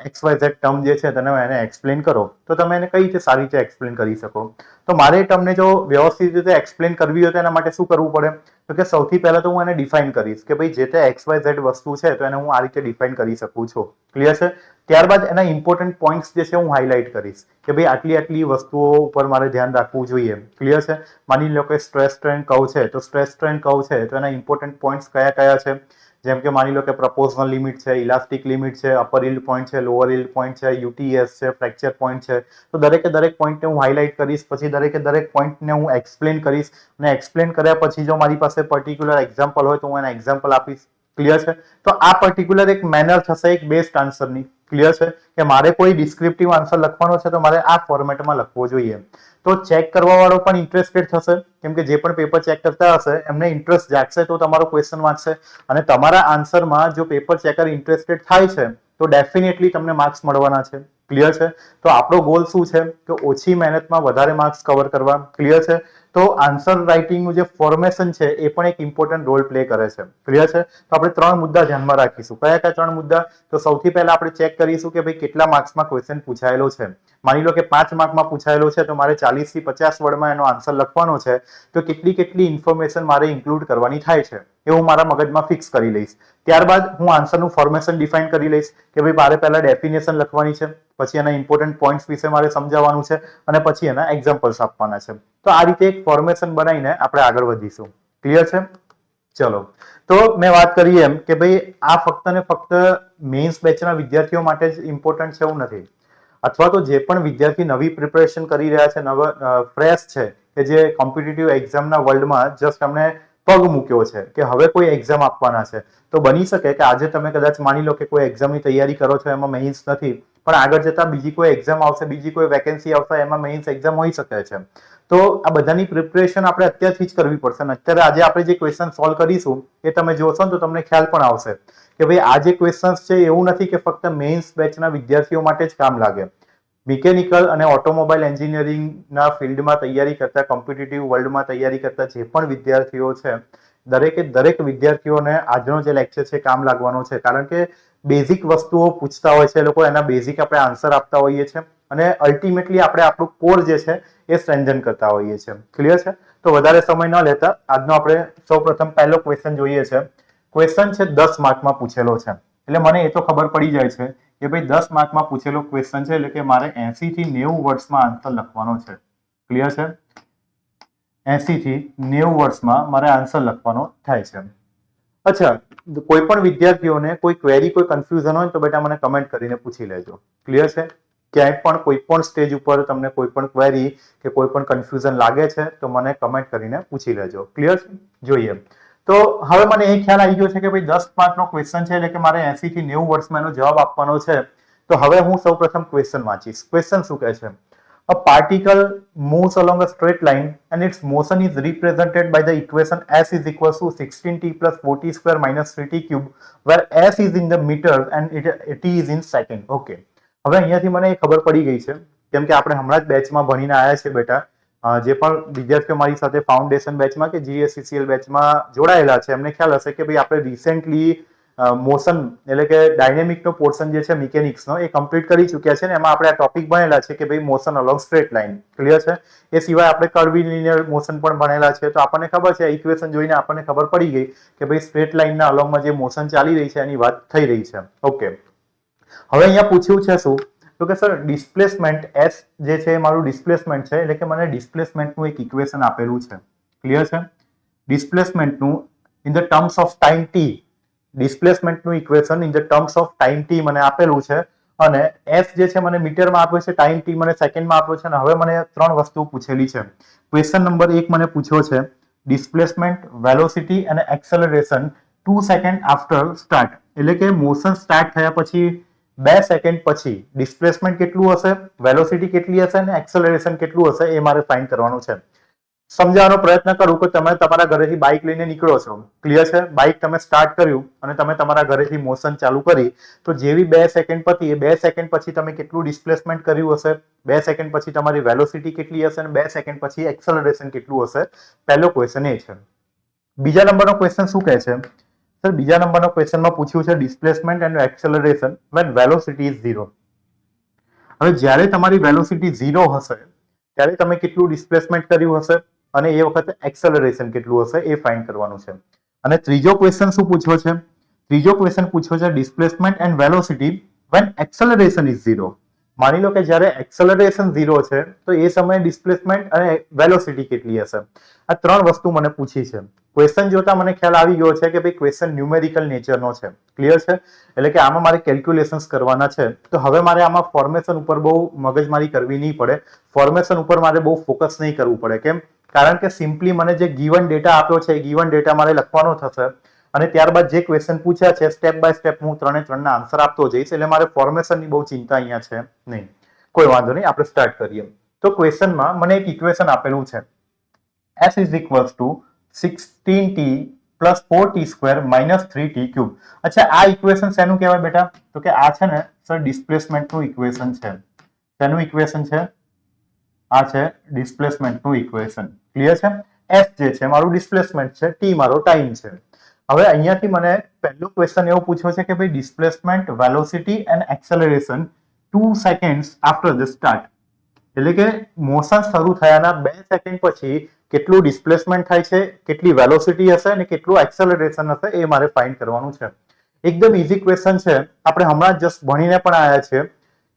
XYZ ટર્મ જે છે તેને એને એક્સપ્લેન કરો, તો તમે એને કઈ રીતે સારી રીતે એક્સપ્લેન કરી શકો? તો મારે એ ટર્મને જો વ્યવસ્થિત રીતે એક્સપ્લેન કરવી હોય તો એના માટે શું કરવું પડે? તો કે સૌથી પહેલા તો હું એને ડિફાઇન કરીશ કે ભાઈ જે તે XYZ વસ્તુ છે તો એને હું આ રીતે ડિફાઇન કરી શકું છું. ક્લિયર છે? ત્યારબાદ એના ઇમ્પોર્ટન્ટ પોઈન્ટ્સ જે છે હું હાઇલાઇટ કરીશ કે ભાઈ આટલી આટલી વસ્તુઓ ઉપર મારે ધ્યાન રાખવું જોઈએ. ક્લિયર છે? માની લો કે સ્ટ્રેસ સ્ટ્રેન કર્વ છે, તો સ્ટ્રેસ સ્ટ્રેન કર્વ છે તો એના ઇમ્પોર્ટન્ટ પોઈન્ટ્સ કયા કયા છે? જેમ કે માની લો કે પ્રપોઝનલ લિમિટ છે, ઇલાસ્ટિક લિમિટ છે, અપર યીલ્ડ પોઈન્ટ છે, લોઅર યીલ્ડ પોઈન્ટ છે, યુટીએસ છે, ફ્રેક્ચર પોઈન્ટ છે. તો દરેકે દરેક પોઈન્ટને હું હાઇલાઇટ કરીશ, પછી દરેકે દરેક પોઈન્ટને હું એક્સપ્લેન કરીશ, અને એક્સપ્લેન કર્યા પછી જો મારી પાસે પર્ટિક્યુલર એક્ઝામ્પલ હોય તો હું એને એક્ઝામ્પલ આપીશ. ક્લિયર છે? તો આ પર્ટિક્યુલર એક મેનર થશે એક બેસ્ટ આન્સરની. ક્લિયર છે? કે મારે કોઈ ડિસ્ક્રિપ્ટિવ આન્સર લખવાનો છે તો મારે આ ફોર્મેટમાં લખવો જોઈએ. તો ચેક કરવા વાળો પણ ઇન્ટરેસ્ટેડ થશે, કેમ કે જે પણ પેપર ચેક કરતા હશે એમને ઇન્ટરેસ્ટ જાગશે તો તમારો ક્વેશ્ચન વાંચશે, અને તમારા આન્સરમાં જો પેપર ચેકર ઇન્ટરેસ્ટેડ થાય છે તો ડેફિનેટલી તમને માર્ક્સ મળવાના છે. ક્લિયર છે? તો આપણો ગોલ શું છે કે ઓછી મહેનતમાં વધારે માર્ક્સ કવર કરવા. ક્લિયર છે? તો આન્સર રાઇટિંગનું જે ફોર્મેશન છે એ પણ એક ઇમ્પોર્ટન્ટ રોલ પ્લે કરે છે. ક્લિયર છે? તો આપણે 3 મુદ્દા ધ્યાનમાં રાખીશું. કયા કયા 3 મુદ્દા? તો સૌથી પહેલા આપણે ચેક કરીશું કે ભાઈ કેટલા માર્ક્સમાં ક્વેશ્ચન પૂછાયેલો છે. માની લો કે 5 માર્કમાં પૂછાયેલો છે તો મારે 40 થી 50 વર્ડમાં એનો આન્સર લખવાનો છે, તો કેટલી કેટલી ઇન્ફોર્મેશન મારે ઇન્ક્લુડ કરવાની થાય છે એ હું મારા મગજમાં ફિક્સ કરી લઈશ. ત્યારબાદ હું આન્સરનું ફોર્મેશન ડિફાઇન કરી લઈશ કે ભાઈ મારે પહેલા ડેફિનેશન લખવાની છે, પછી એના ઇમ્પોર્ટન્ટ પોઈન્ટ્સ વિશે મારે સમજાવવાનું છે, અને પછી એના એક્ઝામ્પલ્સ આપવાના છે. તો આ રીતે એક ફોર્મેશન બનાવીને આપણે આગળ વધીશું. ક્લિયર છે? ચલો, તો મેં વાત કરી એમ કે ભાઈ આ ફક્ત ને ફક્ત મેઇન્સ બેચના વિદ્યાર્થીઓ માટે જ ઇમ્પોર્ટન્ટ છે એવું નથી, અથવા તો જે પણ વિદ્યાર્થી નવી પ્રિપેરેશન કરી રહ્યા છે, ફ્રેશ છે, કે જે કોમ્પિટિટિવ એક્ઝામના વર્લ્ડમાં જસ્ટ અમને પગ મૂક્યો છે કે હવે કોઈ એક્ઝામ આપવાના છે, તો બની શકે કે આજે તમે કદાચ માની લો કે કોઈ એક્ઝામની તૈયારી કરો છો, એમાં મેઇન્સ નથી, પણ આગળ જતા બીજી કોઈ એક્ઝામ આવશે, બીજી કોઈ વેકેન્સી આવશે, એમાં મેઇન્સ એક્ઝામ હોઈ શકે છે. તો આ બધાની પ્રિપેરેશન આપણે અત્યારથી જ કરવી પડશે. અને અત્યારે આજે આપણે જે ક્વેશ્ચન સોલ્વ કરીશું એ તમે જોશો ને તો તમને ખ્યાલ પણ આવશે કે ભાઈ આ જે ક્વેશ્ચન્સ છે એવું નથી કે ફક્ત મેઇન્સ બેચના વિદ્યાર્થીઓ માટે જ કામ લાગે. મિકેનિકલ અને ઓટોમોબાઈલ એન્જિનિયરિંગના ફિલ્ડમાં તૈયારી કરતા, કોમ્પિટિટિવ વર્લ્ડમાં તૈયારી કરતા જે પણ વિદ્યાર્થીઓ છે, દરેકે દરેક વિદ્યાર્થીઓને આજનો જે લેક્ચર છે કામ લાગવાનો છે. કારણ કે બેઝિક વસ્તુઓ પૂછતા હોય છે એ લોકો, એના બેઝિક આપણે આન્સર આપતા હોઈએ છીએ, અને અલ્ટિમેટલી આપણે આપણું કોર જે છે એ સ્ટ્રેન્થન કરતા હોઈએ છીએ. ક્લિયર છે? તો વધારે સમય ન લેતા આજનો આપણે સૌપ્રથમ પહેલો ક્વેશ્ચન જોઈએ છે. ક્વેશ્ચન છે 10 માર્કમાં પૂછેલો છે, એટલે મને એ તો ખબર પડી જાય છે કે ભાઈ 10 માર્કમાં પૂછેલો ક્વેશ્ચન છે, એટલે કે મારે 80 થી 90 વર્ડ્સમાં આન્સર લખવાનો છે. ક્લિયર છે? 80 થી 90 વર્ડ્સમાં મારે આન્સર લખવાનો થાય છે. અચ્છા, કોઈ પણ વિદ્યાર્થીઓને કોઈ ક્વેરી, કોઈ કન્ફ્યુઝન હોય તો બેટા મને કમેન્ટ કરીને પૂછી લેજો. ક્લિયર છે? ક્યાંય પણ કોઈ પણ સ્ટેજ ઉપર તમને કોઈ પણ ક્વેરી કે કોઈ પણ કન્ફ્યુઝન લાગે છે તો મને કમેન્ટ કરીને પૂછી લેજો. ક્લિયર છે? જોઈએ. તો હવે મને એ ખ્યાલ આવી ગયો છે કે ભાઈ 10 માર્કનો ક્વેશ્ચન છે, એટલે કે મારે 80 થી 90 વર્ડ્સમાં એનો જવાબ આપવાનો છે. તો હવે હું સૌપ્રથમ ક્વેશ્ચન વાંચીશ. ક્વેશ્ચન શું કહે છે? A particle moves along a straight line and its motion is represented by the equation s is equals to 16t plus 4t square minus 3t cube, where s is in the meter and t is in second. Okay. હવે અહીંયાથી મને ખબર પડી ગઈ છે, કેમ કે આપણે હમણાં જ બેચમાં ભણીને આવ્યા છે બેટા. જે પણ વિદ્યાર્થીઓ મારી સાથે ફાઉન્ડેશન બેચમાં કે GSCCL બેચમાં જોડાયેલા છે એમને ખ્યાલ હશે કે ભાઈ આપણે રિસેન્ટલી મોશન એટલે કે ડાયનેમિકનો પોર્શન જે છે મિકેનિક્સનો એ કમ્પ્લીટ કરી ચૂક્યા છે, ને એમાં આપણે આ ટોપિક ભણેલા છે કે ભાઈ motion along straight line. Clear છે? એ સિવાય આપણે કર્વીલિનિયર મોશન પણ ભણેલા છે. તો આપણને ખબર છે, ઇક્વેશન જોઈને આપણને ખબર પડી ગઈ કે ભાઈ સ્ટ્રેટ લાઇનના અલોંગમાં જે મોશન ચાલી રહી છે એની વાત થઈ રહી છે. ઓકે. હવે અહીંયા પૂછ્યું છે શું? તો કે સર ડિસ્પ્લેસમેન્ટ S જે છે એ મારું ડિસ્પ્લેસમેન્ટ છે, એટલે કે મને ડિસ્પ્લેસમેન્ટનું એક ઇક્વેશન આપેલું છે. ક્લિયર છે? ડિસ્પ્લેસમેન્ટનું in the terms of time t, ડિસ્પ્લેસમેન્ટનું equation in the terms of time t મને આપેલું છે, અને s જે છે મને મીટરમાં આપ્યો છે, ટાઈમ t મને સેકન્ડમાં આપ્યો છે, અને હવે મને 3 વસ્તુ પૂછેલી છે. ક્વેશ્ચન નંબર 1 મને પૂછ્યો છે ડિસ્પ્લેસમેન્ટ, વેલોસિટી અને એક્સેલરેશન 2 સેકન્ડ આફ્ટર સ્ટાર્ટ, એટલે કે મોશન સ્ટાર્ટ થયા પછી 2 સેકન્ડ પછી ડિસ્પ્લેસમેન્ટ કેટલું હશે, વેલોસિટી કેટલી હશે અને એક્સેલરેશન કેટલું હશે એ મારે ફાઇન્ડ કરવાનું છે. સમજાવવાનો પ્રયત્ન કરું કે તમે તમારા ઘરેથી બાઇક લઈને નીકળો છો, ક્લિયર છે, બાઇક તમે સ્ટાર્ટ કર્યું અને તમે તમારા ઘરેથી મોશન ચાલુ કરી, તો જેવી 2 સેકન્ડ પતી એ 2 સેકન્ડ પછી તમે કેટલું ડિસ્પ્લેસમેન્ટ કર્યું હશે, 2 સેકન્ડ પછી તમારી વેલોસિટી કેટલી હશે અને 2 સેકન્ડ પછી એક્સેલરેશન કેટલું હશે. પહેલો ક્વેશ્ચન એ છે. બીજા નંબરનો ક્વેશ્ચન શું કહે છે? સર બીજા નંબરનો ક્વેશ્ચનમાં પૂછ્યું છે displacement and acceleration when velocity is 0. હવે જ્યારે તમારી વેલોસિટી 0 હશે ત્યારે તમે કેટલું ડિસ્પ્લેસમેન્ટ કર્યું હશે અને એ વખતે એક્સેલરેશન કેટલું હશે એ ફાઇન્ડ કરવાનું છે. અને ત્રીજો ક્વેશ્ચન શું પૂછ્યો છે? ત્રીજો ક્વેશ્ચન પૂછ્યો છે displacement and velocity when acceleration is 0. માની લો કે જ્યારે એક્સેલરેશન 0 છે તો એ સમયે ડિસ્પ્લેસમેન્ટ અને વેલોસિટી કેટલી હશે. આ ત્રણ વસ્તુ મને પૂછી છે. ક્વેશ્ચન જોતા મને ખ્યાલ આવી ગયો છે કે ભાઈ ક્વેશ્ચન ન્યુમેરિકલ નેચરનો છે, ક્લિયર છે, એટલે કે આમાં મારે કેલ્ક્યુલેશન્સ કરવાના છે. તો હવે મારે આમાં ફોર્મેશન ઉપર બહુ મગજમારી કરવી નહીં પડે, ફોર્મેશન ઉપર મારે બહુ ફોકસ નહીં કરવું પડે. કેમ? કારણ કે સિમ્પલી મને જે ગીવન ડેટા આપ્યો છે એ ગીવન ડેટા મારે લખવાનો થશે અને ત્યારબાદ જે ક્વેશ્ચન પૂછ્યા છે સ્ટેપ બાય સ્ટેપ હું ત્રણે ત્રણના આન્સર આપતો જઈશ, એટલે મારે ફોર્મેશનની બહુ ચિંતા અહીંયા છે નહીં. કોઈ વાંધો નહીં, આપણે સ્ટાર્ટ કરીએ. તો ક્વેશ્ચનમાં મને એક ઇક્વેશન આપેલું છે, s is equals to 16t plus 4t square minus 3t cube. અચ્છા, આ ઇક્વેશન શેનું કહેવાય બેટા? તો કે આ છે ને સર ડિસ્પ્લેસમેન્ટનું ઇક્વેશન છે. શેનું ઇક્વેશન છે? આ છે ડિસ્પ્લેસમેન્ટનું ઇક્વેશન, ક્લિયર છે. s જે છે મારું ડિસ્પ્લેસમેન્ટ છે, t મારો ટાઈમ છે. હવે અહીંયાથી મને પહેલો ક્વેશ્ચન એવો પૂછ્યો છે કે ભાઈ displacement, velocity and acceleration 2 seconds after the start, એટલે કે મોશન શરૂ થયાના 2 સેકન્ડ પછી કેટલું ડિસ્પ્લેસમેન્ટ થાય છે, કેટલી વેલોસિટી હશે અને કેટલું એક્સેલરેશન હશે એ મારે ફાઇન્ડ કરવાનું છે. એકદમ ઈઝી ક્વેશ્ચન છે, આપણે હમણાં જસ્ટ ભણીને પણ આવ્યા છે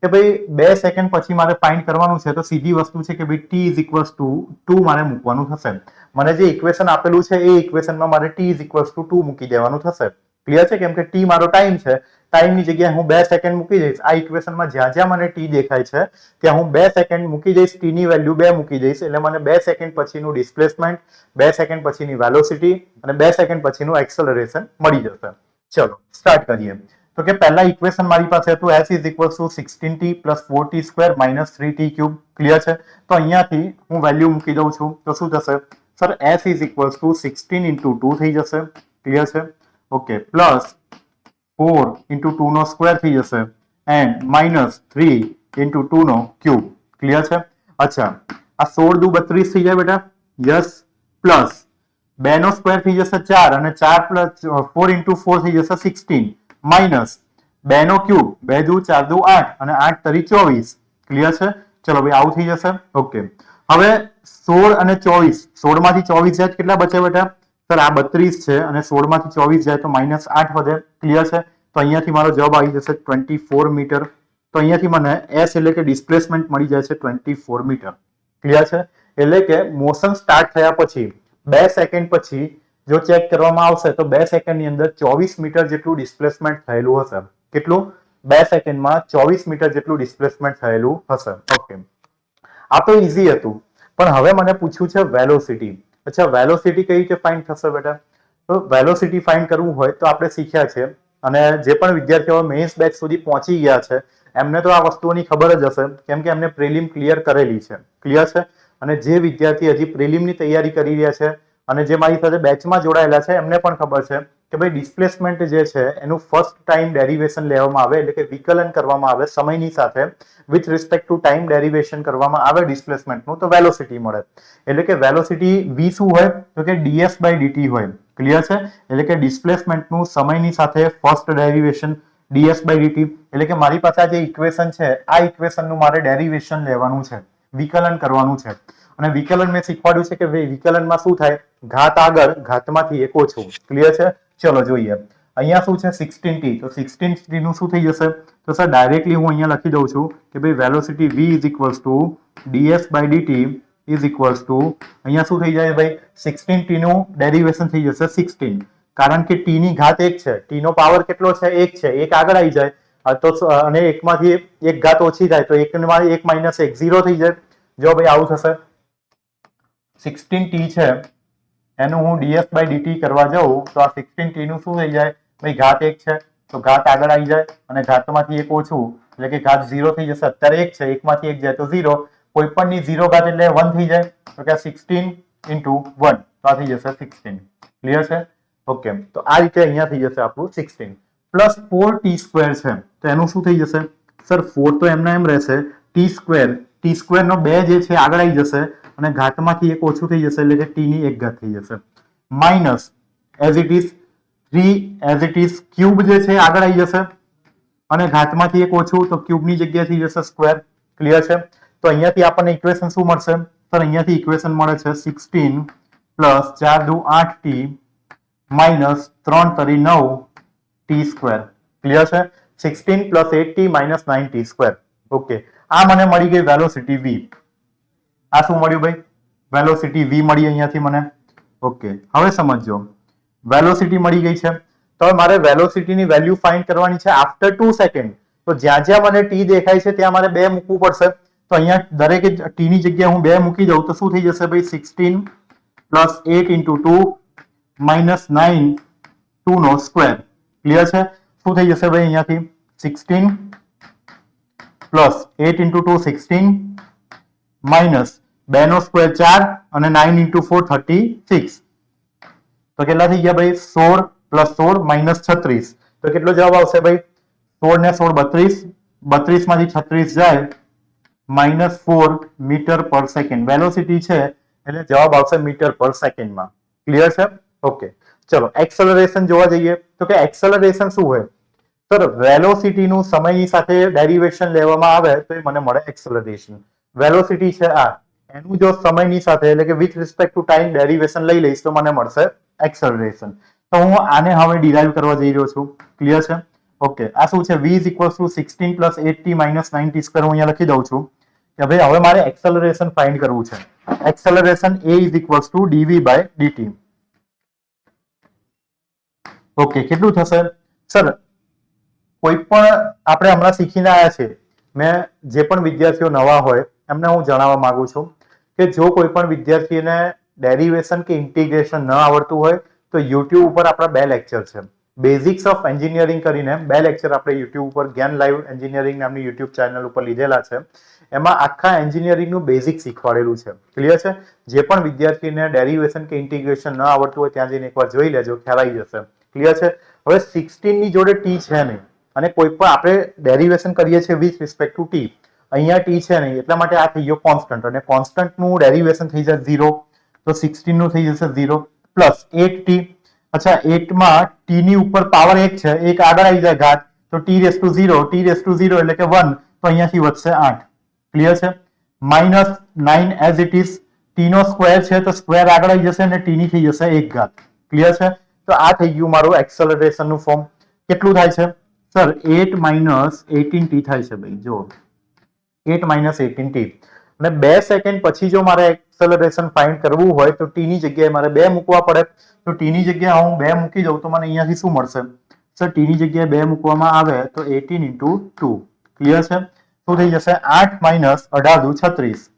કે ભાઈ 2 સેકન્ડ પછી મારે ફાઇન્ડ કરવાનું છે. તો સીધી વસ્તુ છે કે ભાઈ t is equals to 2 મારે મૂકવાનું થશે. મને જે ઇક્વેશન આપેલું છે એ ઇક્વેશનમાં મારે t is equals to 2 મૂકી દેવાનું થશે, ક્લિયર છે, કેમ કે t મારો ટાઈમ છે. ટાઈમની જગ્યાએ હું 2 સેકન્ડ મૂકી દઈશ. આ ઇક્વેશનમાં જ્યાં જ્યાં મને t દેખાય છે ત્યાં હું 2 સેકન્ડ મૂકી દઈશ, t ની વેલ્યુ 2 મૂકી દઈશ, એટલે મને 2 સેકન્ડ પછીનું ડિસ્પ્લેસમેન્ટ, 2 સેકન્ડ પછીની વેલોસિટી અને 2 સેકન્ડ પછીનું એક્સેલરેશન મળી જશે. ચલો સ્ટાર્ટ કરીએ. તો કે પહેલા ઇક્વેશન મારી પાસે હતું s is equals to 16t plus 4t square minus 3t cube, clear છે. તો અહીંયાથી હું વેલ્યુ મૂકી દઉં છું તો શું થશે? Sir s is equals to 16 into 2 થઈ જશે, ક્લિયર છે, ઓકે, પ્લસ 4 into 2 નો સ્ક્વેર થઈ જશે એન્ડ માઇનસ 3 into 2 નો ક્યુબ, ક્લિયર છે. અચ્છા, આ 16 દુ 32 થઈ જાય બેટા, યસ, પ્લસ 2 નો સ્ક્વેર થઈ જશે 4 અને 4 પ્લસ 4 into 4 થઈ જશે 16 માઇનસ 2 નો ક્યુબ, 2 દુ 4 દુ 8 અને 8 તરી 24, ક્લિયર છે. ચલો ભાઈ આવું થઈ જશે, ઓકે. હવે 16 અને 24, 16 માંથી 24 જાય કેટલા બચે બેટા? સર આ 32 છે અને 16 માંથી 24 જાય તો માઇનસ 8 વધે, ક્લિયર છે. તો અહીંયાથી મારો જવાબ આવી જશે 24 મીટર. તો અહીંયાથી મને s એટલે કે ડિસ્પ્લેસમેન્ટ મળી જાય છે 24 મીટર, ક્લિયર છે. એટલે કે મોશન સ્ટાર્ટ થયા પછી 2 સેકન્ડ પછી જો ચેક કરવામાં આવશે તો 2 સેકન્ડની અંદર 24 મીટર જેટલું ડિસ્પ્લેસમેન્ટ થયેલું હશે. કેટલું? 2 સેકન્ડમાં 24 મીટર જેટલું ડિસ્પ્લેસમેન્ટ થયેલું હશે, ઓકે. આ તો ઈઝી હતું, પણ હવે મને પૂછ્યું છે વેલોસિટી. અચ્છા, વેલોસિટી કઈ રીતે ફાઇન્ડ થશે બેટા? તો વેલોસિટી ફાઇન્ડ કરવું હોય તો આપણે શીખ્યા છે અને જે પણ વિદ્યાર્થીઓ મેઇન્સ બેચ સુધી પહોંચી ગયા છે એમને તો આ વસ્તુઓની ખબર જ હશે, કેમ કે એમને પ્રિલિમ ક્લિયર કરેલી છે, ક્લિયર છે. અને જે વિદ્યાર્થી હજી પ્રિલિમની તૈયારી કરી રહ્યા છે અને જે મારી સાથે બેચમાં જોડાયેલા છે એમને પણ ખબર છે કે ભાઈ ડિસ્પ્લેસમેન્ટ જે છે એનું ફર્સ્ટ ટાઈમ ડેરિવેશન લેવામાં આવે, એટલે કે વિકલન કરવામાં આવે સમયની સાથે with respect to time derivation કરવામાં આવે ડિસ્પ્લેસમેન્ટનું, તો વેલોસિટી મળે. એટલે કે વેલોસિટી v શું હોય? તો કે ds by dt હોય, ક્લિયર છે. એટલે કે ડિસ્પ્લેસમેન્ટનું સમયની સાથે first derivation ds by dt, એટલે કે મારી પાસે આ જે ઇક્વેશન છે આ ઇક્વેશનનું મારે ડેરિવેશન લેવાનું છે, વિકલન કરવાનું છે. અને વિકલન મેં શીખવાડ્યું છે કે ભાઈ વિકલનમાં શું થાય? ઘાત આગળ, ઘાતમાંથી એક ઓછું, ક્લિયર છે. ચલો જોઈએ. અહીંયા શું છે? 16t. તો 16t નું શું થઈ જશે? તો સર ડાયરેક્ટલી હું અહીંયા લખી દઉં છું કે ભાઈ velocity v is equals to ds by dt is equals to, અહીંયા શું થઈ જાય ભાઈ? 16t નું ડેરિવેશન થઈ જશે 16, કારણ કે t ની ઘાત 1 છે, t નો પાવર કેટલો છે? 1 છે, 1 આગળ આવી જાય તો અને 1 માંથી 1 ઘાત ઓછી થાય તો 1 માં 1 માઇનસ 1 0 થઈ જાય. જો ભાઈ આવું થશે, 16t છે એનું હું ds by dt કરવા જાઉં તો આ 16t નું શું થઈ જાય ભાઈ? ઘાત 1 છે તો ઘાત આગળ આવી જાય અને ઘાતમાંથી 1 ઓછું એટલે કે ઘાત 0 થઈ જશે. અત્યારે 1 છે, 1 માંથી 1 જાય તો 0, કોઈ પણ ની 0 ઘાત એટલે 1 થઈ જાય. તો કે 16 ઇન્ટુ 1 તો આ થઈ જશે 16. ક્લિયર છે? ઓકે, તો આ રીતે અહીંયા થઈ જશે આપણું 16 પ્લસ 4t² છે તો એનું શું થઈ જશે? સર 4 તો એમના એમ રહેશે, t² નો 2 જે છે આગળ આવી જશે અને ઘાતમાંથી એક ઓછું થઈ જશે એટલે કે t ની 1 ઘાત થઈ જશે, minus as it is 3 cube જે છે આગળ આવી જશે અને ઘાતમાંથી એક ઓછું તો ક્યુબની જગ્યાએ થઈ જશે સ્ક્વેર. ક્લિયર છે? તો અહીંયાથી આપણને ઇક્વેશન શું મળશે? સર અહીંયાથી ઇક્વેશન મળે છે 16 પ્લસ 4 દુ 8t માઇનસ 3 તરી 9t². ક્લિયર છે? 16 plus 8t minus 9t². Okay, આ મને મળી ગઈ વેલોસિટી v. આ શું મળ્યું ભાઈ? વેલોસિટી v મળી અહીંયાથી મને. ઓકે, હવે સમજો, વેલોસિટી મળી ગઈ છે તો મારે વેલોસિટીની વેલ્યુ ફાઇન્ડ કરવાની છે આફ્ટર 2 સેકન્ડ. તો જ્યાં જ્યાં મને t દેખાય છે ત્યાં મારે 2 મૂકવું પડશે. તો અહીંયા દરેક t ની જગ્યાએ હું 2 મૂકી દઉં તો શું થઈ જશે ભાઈ? 16 પ્લસ 8 ઇન્ટુ 2 માઇનસ 9 2 નો સ્ક્વેર. ક્લિયર છે? શું થઈ જશે ભાઈ અહીંયાથી? 16 પ્લસ 8 ઇન્ટુ 2 16 માઇનસ 2 નો સ્ક્વેર 4 અને 9 ઇન્ટુ 4 36. તો કેટલા થઈ ગયા ભાઈ? 16 પ્લસ 16 માઇનસ 36. તો કેટલો જવાબ આવશે ભાઈ? 16 ને 16 32, 32 માંથી 36 જાય માઇનસ 4 મીટર પર સેકન્ડ. વેલોસિટી છે એટલે જવાબ આવશે મીટર પર સેકન્ડમાં. ક્લિયર છે? ઓકે, ચલો એક્સેલરેશન જોવા જઈએ તો કે એક્સેલરેશન શું હોય? સર વેલોસિટીનું સમયની સાથે ડેરિવેશન લેવામાં આવે તો એ મને મળે એક્સેલરેશન. વેલોસિટી છે આ, એનું જો સમયની સાથે એટલે કે with respect to time derivation લઈ લઈશ તો મને મળશે એક્સેલરેશન. તો હું આને હવે ડિરાઈવ કરવા જઈ રહ્યો છું. ક્લિયર છે? ઓકે, આ શું છે? v is equal two 16 plus 8t minus 9t² હું અહીંયા લખી દઉં છું કે ભાઈ હવે મારે એક્સેલરેશન ફાઇન્ડ કરવું છે. Acceleration a is equal to dv by dt. Okay, કેટલું થશે? સર કોઈ પણ આપણે હમણાં શીખીને આવ્યા છે, મેં જે પણ વિદ્યાર્થીઓ નવા હોય એમને હું જણાવવા માંગુ છું કે જો કોઈ પણ વિદ્યાર્થીને ડેરિવેશન કે ઇન્ટિગ્રેશન ન આવડતું હોય તો યુટ્યુબ ઉપર આપણા 2 લેક્ચર છે. બેઝિક્સ ઓફ એન્જિનિયરિંગ કરીને 2 લેક્ચર આપણે યુટ્યુબ ઉપર જ્ઞાન લાઈવ એન્જિનિયરિંગ નામની યુટ્યુબ ચેનલ ઉપર લીધેલા છે. એમાં આખા એન્જિનિયરિંગનું બેઝિક શીખવાડેલું છે. ક્લિયર છે? જે પણ વિદ્યાર્થીને ડેરિવેશન કે ઇન્ટિગ્રેશન ન આવડતું હોય ત્યાં જઈને એકવાર જોઈ લેજો, ખ્યાલ આવી જશે. ક્લિયર છે? હવે 16 ની જોડે t છે નહીં અને કોઈ પણ આપણે ડેરિવેશન કરીએ છીએ વિથ રિસ્પેક્ટ ટુ t, અહીંયા t છે નહીં એટલા માટે આ થઈ ગયો કોન્સ્ટન્ટ અને કોન્સ્ટન્ટનું ડેરિવેશન થઈ જાય 0. તો 16 નું થઈ જશે 0 પ્લસ 8t. અચ્છા, 8 માં t ની ઉપર પાવર 1 છે, એક આગળ આવી જાય ઘાત તો t રેસ ટુ 0 એટલે કે 1 તો અહીંયાથી વધશે 8. ક્લિયર છે? Minus 9 as it is t નો સ્ક્વેર છે તો સ્ક્વેર આગળ આવી જશે અને t ની થઈ જશે 1 ઘાત. ક્લિયર છે? તો આ થઈ ગયું મારું એક્સેલરેશન નું ફોર્મ. કેટલું થાય છે? સર 8 માઇનસ 18t થાય છે ભાઈ. જો 8 માઇનસ 18t અને 2 સેકન્ડ પછી જો મારે એક્સેલરેશન ફાઇન્ડ કરવું હોય તો t ની જગ્યાએ મારે 2 મૂકવા પડે. તો t ની જગ્યાએ હું 2 મૂકી દઉં તો મને અહીંયાથી શું મળશે? સર t ની જગ્યાએ 2 મૂકવામાં આવે તો 18 ઇન્ટુ 2. ક્લિયર છે? શું થઈ જશે? 8 માઇનસ 18 દુ 36.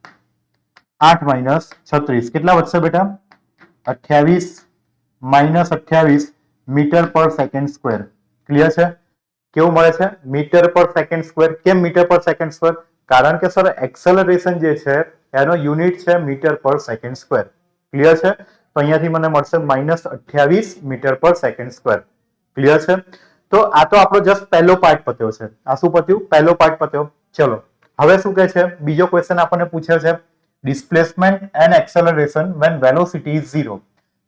8 માઇનસ 36 કેટલા વધશે બેટા? 28 માઇનસ 28 મીટર પર સેકન્ડ સ્ક્વેર. ક્લિયર છે? કેવું મળે છે? મીટર પર સેકન્ડ સ્ક્વેર. કેમ મીટર પર સેકન્ડ સ્ક્વેર? કારણ કે સર એક્સેલરેશન જે છે એનો યુનિટ છે મીટર પર સેકન્ડ સ્ક્વેર. ક્લિયર છે? તો અહીંયાથી મને મળશે માઇનસ 28 મીટર પર સેકન્ડ સ્ક્વેર. ક્લિયર છે? તો આ તો આપણો જસ્ટ પહેલો પાર્ટ પત્યો છે. આ શું પત્યું? પહેલો પાર્ટ પત્યો. ચલો હવે શું કહે છે? બીજો ક્વેશ્ચન આપણને પૂછ્યો છે displacement and acceleration when velocity is 0.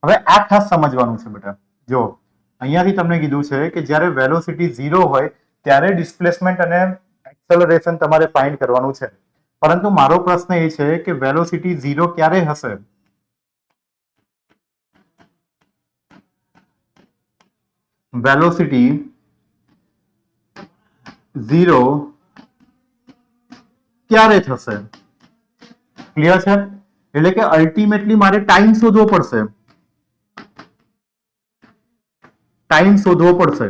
હવે આ ખાસ સમજવાનું છે બેટા. જો અહીંયાથી તમને કીધું છે કે જ્યારે વેલોસિટી 0 હોય ત્યારે ડિસ્પ્લેસમેન્ટ અને એક્સેલરેશન તમારે ફાઇન્ડ કરવાનું છે. પરંતુ મારો પ્રશ્ન એ છે કે વેલોસિટી 0 ક્યારે હશે? વેલોસિટી 0 ક્યારે થશે? ક્લિયર છે? એટલે કે અલ્ટિમેટલી મારે ટાઈમ શોધવો પડશે. ટાઈમ શોધવો પડશે.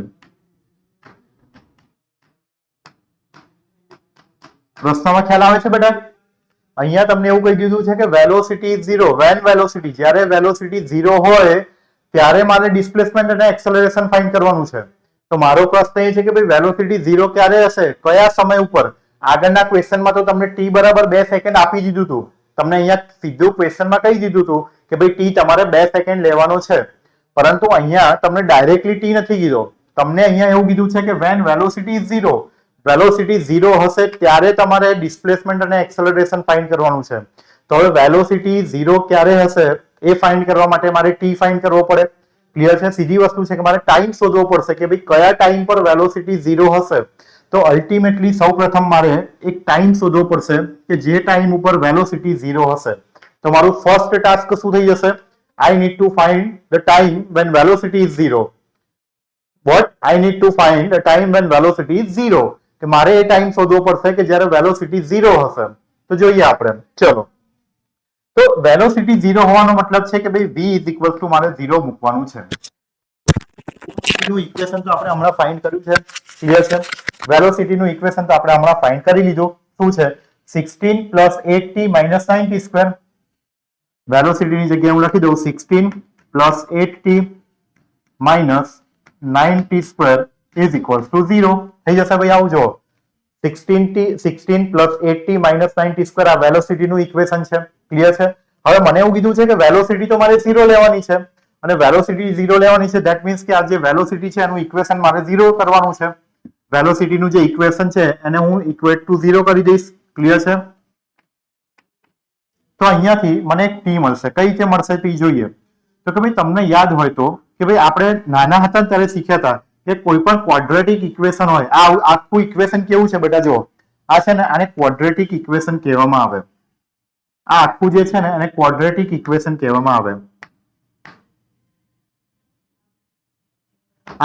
પ્રશ્નમાં ખ્યાલ આવે છે બેટા? અહીંયા તમને એવું કહી દીધું છે કે વેલોસિટી 0 વેન વેલોસિટી, જ્યારે વેલોસિટી 0 હોય ત્યારે મારે ડિસ્પ્લેસમેન્ટ અને એક્સેલરેશન ફાઇન્ડ કરવાનું છે. તો મારો પ્રશ્ન એ છે કે ભાઈ વેલોસિટી 0 ક્યારે હશે? કયા સમય ઉપર? આગળના ક્વેશ્ચનમાં તો તમને t બરાબર 2 સેકન્ડ આપી દીધું હતું. તમને અહીંયા સીધું ક્વેશ્ચનમાં કહી દીધું હતું કે ભાઈ ટી તમારે 2 સેકન્ડ લેવાનો છે, પરંતુ અહીંયા તમને ડાયરેક્ટલી ટી નથી કીધો, તમને અહીંયા એવું કીધું છે કે વેન વેલોસિટી ઇઝ 0, વેલોસિટી 0 હશે ત્યારે તમારે ડિસ્પ્લેસમેન્ટ અને એક્સેલરેશન ફાઇન્ડ કરવાનું છે. તો હવે વેલોસિટી 0 ક્યારે હશે એ ફાઇન્ડ કરવા માટે મારે ટી ફાઇન્ડ કરવો પડે. ક્લિયર છે? સીધી વસ્તુ છે કે મારે ટાઈમ શોધવો પડશે કે ભાઈ કયા ટાઈમ પર વેલોસિટી 0 હશે. તો અલ્ટિમેટલી સૌપ્રથમ મારે એક ટાઈમ શોધવો પડશે કે જે ટાઈમ ઉપર વેલોસિટી 0 હશે. તો મારું ફર્સ્ટ ટાસ્ક શું થઈ જશે? I need to find the time when velocity is 0. What? I need to find the time when velocity is 0. કે મારે એ ટાઈમ શોધવો પડશે કે જ્યારે વેલોસિટી 0 હશે. તો જોઈએ આપણે. ચલો. તો વેલોસિટી 0 હોવાનો મતલબ છે કે ભાઈ v = મારે 0 મૂકવાનું છે. ઇક્વેશન તો આપણે હમણાં ફાઇન્ડ કર્યું છે. ક્લિયર છે? વેલોસિટી નું ઇક્વેશન તો આપણે હમણાં ફાઇન્ડ કરી લીધું. શું છે? 16 + 8t - 9t². વેલોસિટી ની જગ્યાએ હું લખી દઉં 16 + 8t - 9t² = 0. થઈ જશે ભાઈ. આવું જો 16 + 8t - 9t² આ વેલોસિટી નું ઇક્વેશન છે. ક્લિયર છે? હવે મને એવું કીધું છે કે વેલોસિટી તો મારે 0 લેવાની છે, અને વેલોસિટી 0 લેવાની છે ધેટ મીન્સ કે આ જે વેલોસિટી છે એનું ઇક્વેશન મારે 0 કરવાનું છે. વેલોસિટી નું જે ઇક્વેશન છે એને હું ઇક્વેટ ટુ 0 કરી દઈશ. ક્લિયર છે? તો અહીંયાથી મને એક ટી મળશે. કઈ રીતે મળશે ટી જોઈએ. તો કે ભાઈ તમને યાદ હોય તો કે ભાઈ આપણે નાના હતા ત્યારે શીખ્યા હતા કે કોઈ પણ ક્વોડ્રેટિક ઇક્વેશન હોય, આ આખું ઇક્વેશન કેવું છે બેટા જો, આ છે ને આને ક્વોડ્રેટિક ઇક્વેશન કહેવામાં આવે. આ આખું જે છે ને એને ક્વોડ્રેટિક ઇક્વેશન કહેવામાં આવે.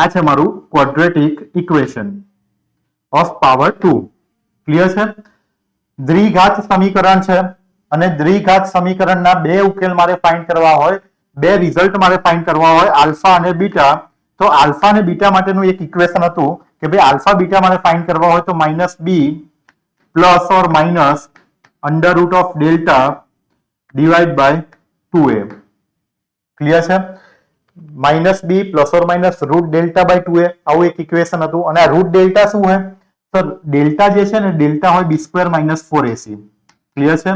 આ છે મારું quadratic equation of power 2. Clear છે? દ્વિઘાત સમીકરણ છે, અને દ્વિઘાત સમીકરણના બે ઉકેલ મારે ફાઇન્ડ કરવા હોય, બે રિઝલ્ટ મારે ફાઇન્ડ કરવા હોય, આલ્ફા અને બીટા. તો આલ્ફા અને બીટા માટેનું એક ઇક્વેશન હતું કે ભાઈ આલ્ફા બીટા મારે ફાઇન્ડ કરવા હોય તો -b ± √δ / 2a. ક્લિયર છે? -b ± √δ/2a આવું એક ઇક્વેશન હતું. અને આ √δ શું હોય? તો ડેલ્ટા જે છે ને ડેલ્ટા હોય b² - 4ac. ક્લિયર છે?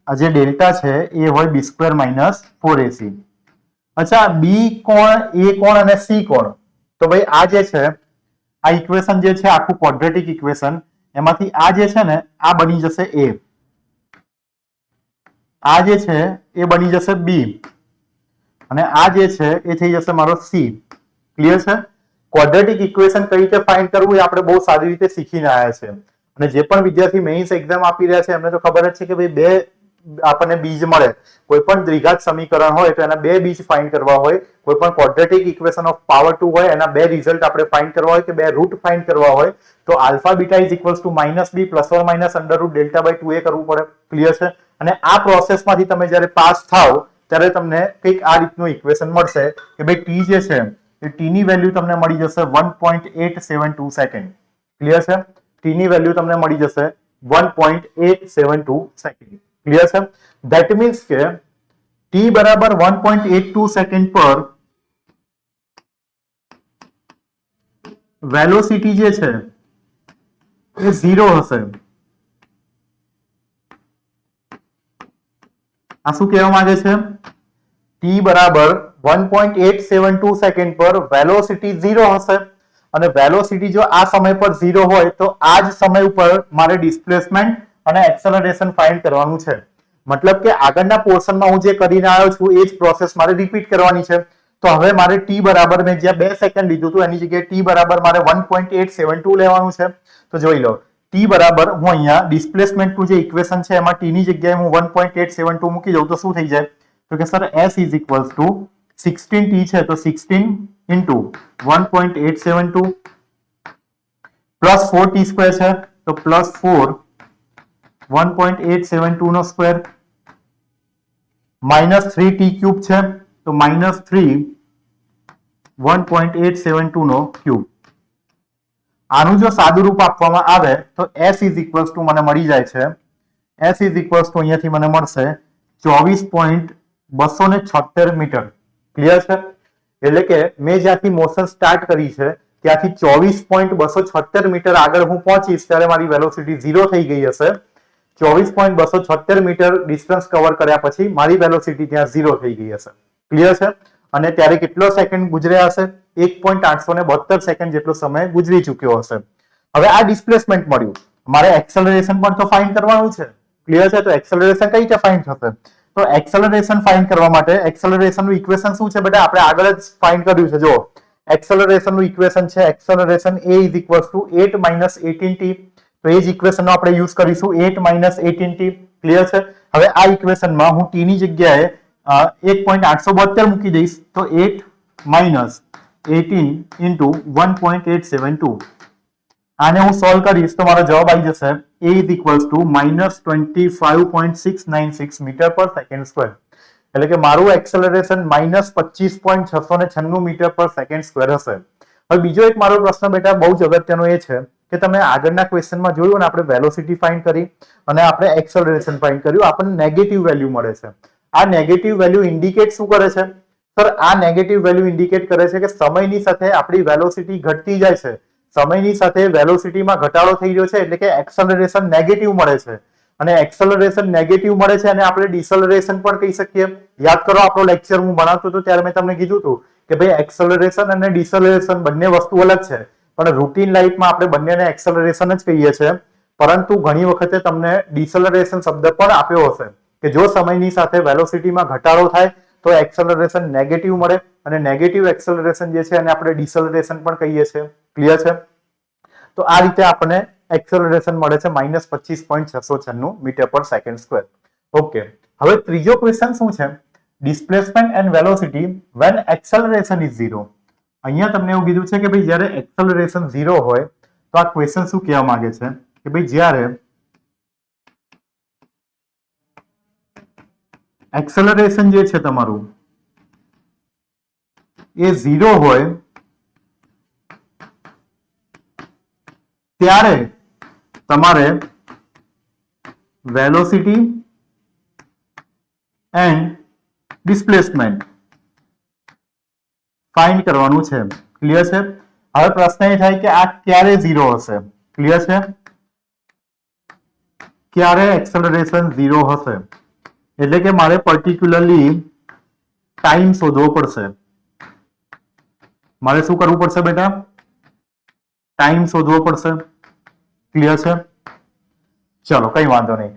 આ જે ડેલ્ટા છે એ હોય b² - 4ac. અચ્છા, બી કોણ, એ કોણ અને સી કોણ? તો ભાઈ આ જે છે આ ઇક્વેશન જે છે આખું ક્વોડ્રેટિક ઇક્વેશન, એમાંથી આ જે છે ને આ બની જશે a, આ જે છે એ બની જશે b, અને આ જે છે એ થઈ જશે મારો c. ક્લિયર છે? ક્વોડ્રેટિક ઇક્વેશન કઈ રીતે ફાઇન્ડ કરવું એ આપણે બહુ સારી રીતે શીખીને આવ્યા છે. અને જે પણ વિદ્યાર્થી મેઇન્સ એક્ઝામ આપી રહ્યા છે એમને તો ખબર જ છે કે ભાઈ બે આપણને બીજ મળે. કોઈ પણ દ્વિઘાત સમીકરણ હોય તો એના બે બીજ ફાઇન્ડ કરવા હોય, કોઈ પણ ક્વોડ્રેટિક ઇક્વેશન ઓફ પાવર 2 હોય એના બે રિઝલ્ટ આપણે ફાઇન્ડ કરવા હોય કે બે રૂટ ફાઇન્ડ કરવા હોય તો alpha beta is equals to -b ± √δ/2a કરવું પડે. ક્લિયર છે? અને આ પ્રોસેસમાંથી તમે જ્યારે પાસ થાવ ત્યારે તમને કંઈક આ રીતનું ઇક્વેશન મળશે કે ભાઈ ટી જે છે એ ટી ની વેલ્યુ તમને મળી જશે 1.872 સેકન્ડ. ક્લિયર છે? ટી ની વેલ્યુ તમને મળી જશે 1.872 સેકન્ડ. ક્લિયર છે? ધેટ મીન્સ કે t બરાબર 1.82 સેકન્ડ પર વેલોસિટી જે છે એ 0 હશે. આ શું કહેવા માંગે છે? t બરાબર 1.872 સેકન્ડ પર વેલોસિટી 0 હશે, અને વેલોસિટી જો આ સમય પર 0 હોય તો આ જ સમય ઉપર મારે ડિસ્પ્લેસમેન્ટ અને એક્સેલરેશન ફાઇન્ડ કરવાનું છે. મતલબ કે આગળના પોર્શનમાં હું જે કરીને આવ્યો છું એ જ પ્રોસેસ મારે રિપીટ કરવાની છે. તો હવે મારે t બરાબર મેં જ્યાં 2 સેકન્ડ લીધું હતું એની જગ્યાએ t બરાબર મારે 1.872 લેવાનું છે. તો જોઈ લો t બરાબર હું અહીંયા ડિસ્પ્લેસમેન્ટનું જે ઇક્વેશન છે એમાં t ની જગ્યાએ હું 1.872 મૂકી દઉં તો શું થઈ જાય? તો કે sir s is equals to 16t છે તો 16 ઇન્ટુ 1.872 પ્લસ 4t² છે તો પ્લસ 4 1.872 નો સ્ક્વેર -3t³ છે તો -3 1.872 નો ક્યુબ. આનું જો સાદું રૂપ આપવામાં આવે તો s ઇઝ ઇક્વલ્સ ટુ મને મળી જાય છે, s ઇઝ ઇક્વલ્સ ટુ અહીંયાથી મને મળશે 24.276 મીટર. ક્લિયર છે? એટલે કે મેં જ્યાંથી મોશન સ્ટાર્ટ કરી છે ત્યાંથી 24.276 મીટર આગળ હું પહોંચીશ ત્યારે મારી વેલોસિટી 0 થઈ ગઈ હશે. 24.276 મીટર ડિસ્ટન્સ કવર કર્યા પછી મારી વેલોસિટી ત્યાં 0 થઈ ગઈ હશે. ક્લિયર છે? અને ત્યારે કેટલો સેકન્ડ ગુજર્યા હશે? 1.872 સેકન્ડ જેટલો સમય ગુજરી ચૂક્યો હશે. હવે આ ડિસ્પ્લેસમેન્ટ મળ્યું, મારે એક્સેલરેશન પણ તો ફાઇન્ડ કરવાનું છે. ક્લિયર છે? તો એક્સેલરેશન કઈ રીતે ફાઇન્ડ થશે? તો એક્સેલરેશન ફાઇન્ડ કરવા માટે એક્સેલરેશનનું ઇક્વેશન શું છે બેટા? આપણે આગળ જ ફાઇન્ડ કર્યું છે. જો એક્સેલરેશનનું ઇક્વેશન છે એક્સેલરેશન a = 8 - 18t. તો એ જ ઇક્વેશનનો આપણે યુઝ કરીશું 8 - 18t. ક્લિયર છે? હવે આ ઇક્વેશનમાં હું t ની જગ્યાએ 1.872 મૂકી દઈશ તો 8 - 18 * 1.872. આને હું સોલ્વ કરીશ તો મારો જવાબ આવી જશે a = -25.696 મીટર/સેકન્ડ². એટલે કે મારું એક્સેલરેશન -25.696 મીટર/સેકન્ડ² હશે. હવે બીજો એક મારો પ્રશ્ન બેટા બહુ જ અગત્યનો એ છે કે તમે આગળના ક્વેશ્ચનમાં જોયું ને, આપણે વેલોસિટી ફાઇન્ડ કરી અને આપણે એક્સેલરેશન ફાઇન્ડ કર્યું, આપણને નેગેટિવ વેલ્યુ મળે છે. આ નેગેટિવ વેલ્યુ ઇન્ડિકેટ શું કરે છે? સર, આ નેગેટિવ વેલ્યુ ઇન્ડિકેટ કરે છે કે સમયની સાથે આપણી વેલોસિટી ઘટતી જાય છે. સમયની સાથે વેલોસિટીમાં ઘટાડો થઈ રહ્યો છે, એટલે કે એક્સેલરેશન નેગેટિવ મળે છે. અને એક્સેલરેશન નેગેટિવ મળે છે અને આપણે ડિસેલરેશન પણ કહી શકીએ. યાદ કરો, આપણો લેક્ચર હું ભણાવતો હતો ત્યારે મેં તમને કીધું હતું કે ભાઈ એક્સેલરેશન અને ડિસેલરેશન બંને વસ્તુ અલગ છે, પણ રૂટીન લાઈફમાં આપણે બંનેને એક્સેલરેશન જ કહીએ છીએ. પરંતુ ઘણી વખતે તમને ડિસેલરેશન શબ્દ પણ આપ્યો હશે કે જો સમયની સાથે વેલોસિટીમાં ઘટાડો થાય તો એક્સેલરેશન નેગેટિવ મળે, અને નેગેટિવ એક્સેલરેશન જે છે એને આપણે ડિસેલરેશન પણ કહીએ છીએ. ક્લિયર છે? તો આ રીતે આપણને એક્સેલરેશન મળે છે -25.696 મીટર/સેકન્ડ². ઓકે, હવે ત્રીજો ક્વેશ્ચન શું છે? Displacement and velocity when acceleration is 0. અહીંયા તમને એવું કીધું છે કે ભાઈ જ્યારે એક્સેલરેશન 0 હોય તો આ ક્વેશ્ચન શું કહેવા માંગે છે કે ભાઈ જ્યારે એક્સેલરેશન જે છે તમારું એ 0 હોય ત્યારે તમારે વેલોસિટી એન્ડ ડિસ્પ્લેસમેન્ટ ફાઇન્ડ કરવાનું છે. ક્લિયર છે? હવે પ્રશ્ન એ થાય કે આ ક્યારે 0 હશે? ક્લિયર છે? ક્યારે એક્સેલરેશન 0 હશે? એટલે કે મારે પર્ટિક્યુલરલી ટાઈમ શોધવો પડશે. મારે શું કરવું પડશે બેટા? ટાઈમ શોધવો પડશે. ક્લિયર છે? ચલો, કઈ વાંધો નહીં.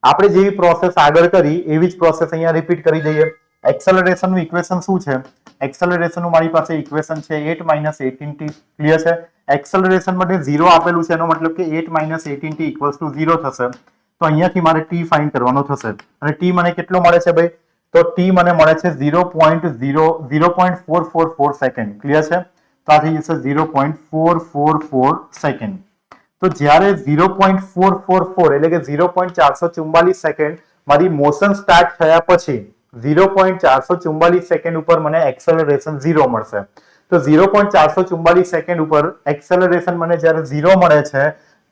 આપણે જેવી પ્રોસેસ આગળ કરી એવી જ પ્રોસેસ અહીંયા રિપીટ કરી દઈએ. એક્સેલરેશનનું ઇક્વેશન શું છે? એક્સેલરેશનનું મારી પાસે ઇક્વેશન છે 8 - 18t. ક્લિયર છે? એક્સેલરેશન માટે 0 આપેલું છે, એનો મતલબ કે 8 - 18t = 0 થશે. તો અહીંયાથી મારે t ફાઇન્ડ કરવાનો થશે. અને t મને કેટલો મળે છે ભાઈ? તો t મને મળે છે 0.444 સેકન્ડ. ક્લિયર છે? તો આ થઈ જશે 0.444 સેકન્ડ. તો જ્યારે 0.444 એટલે કે 0.444 સેકન્ડ મારી મોશન સ્ટાર્ટ થયા પછી 0.444 સેકન્ડ ઉપર મને એક્સેલરેશન 0 મળશે. તો 0.444 સેકન્ડ ઉપર એક્સેલરેશન મને જ્યારે 0 મળે છે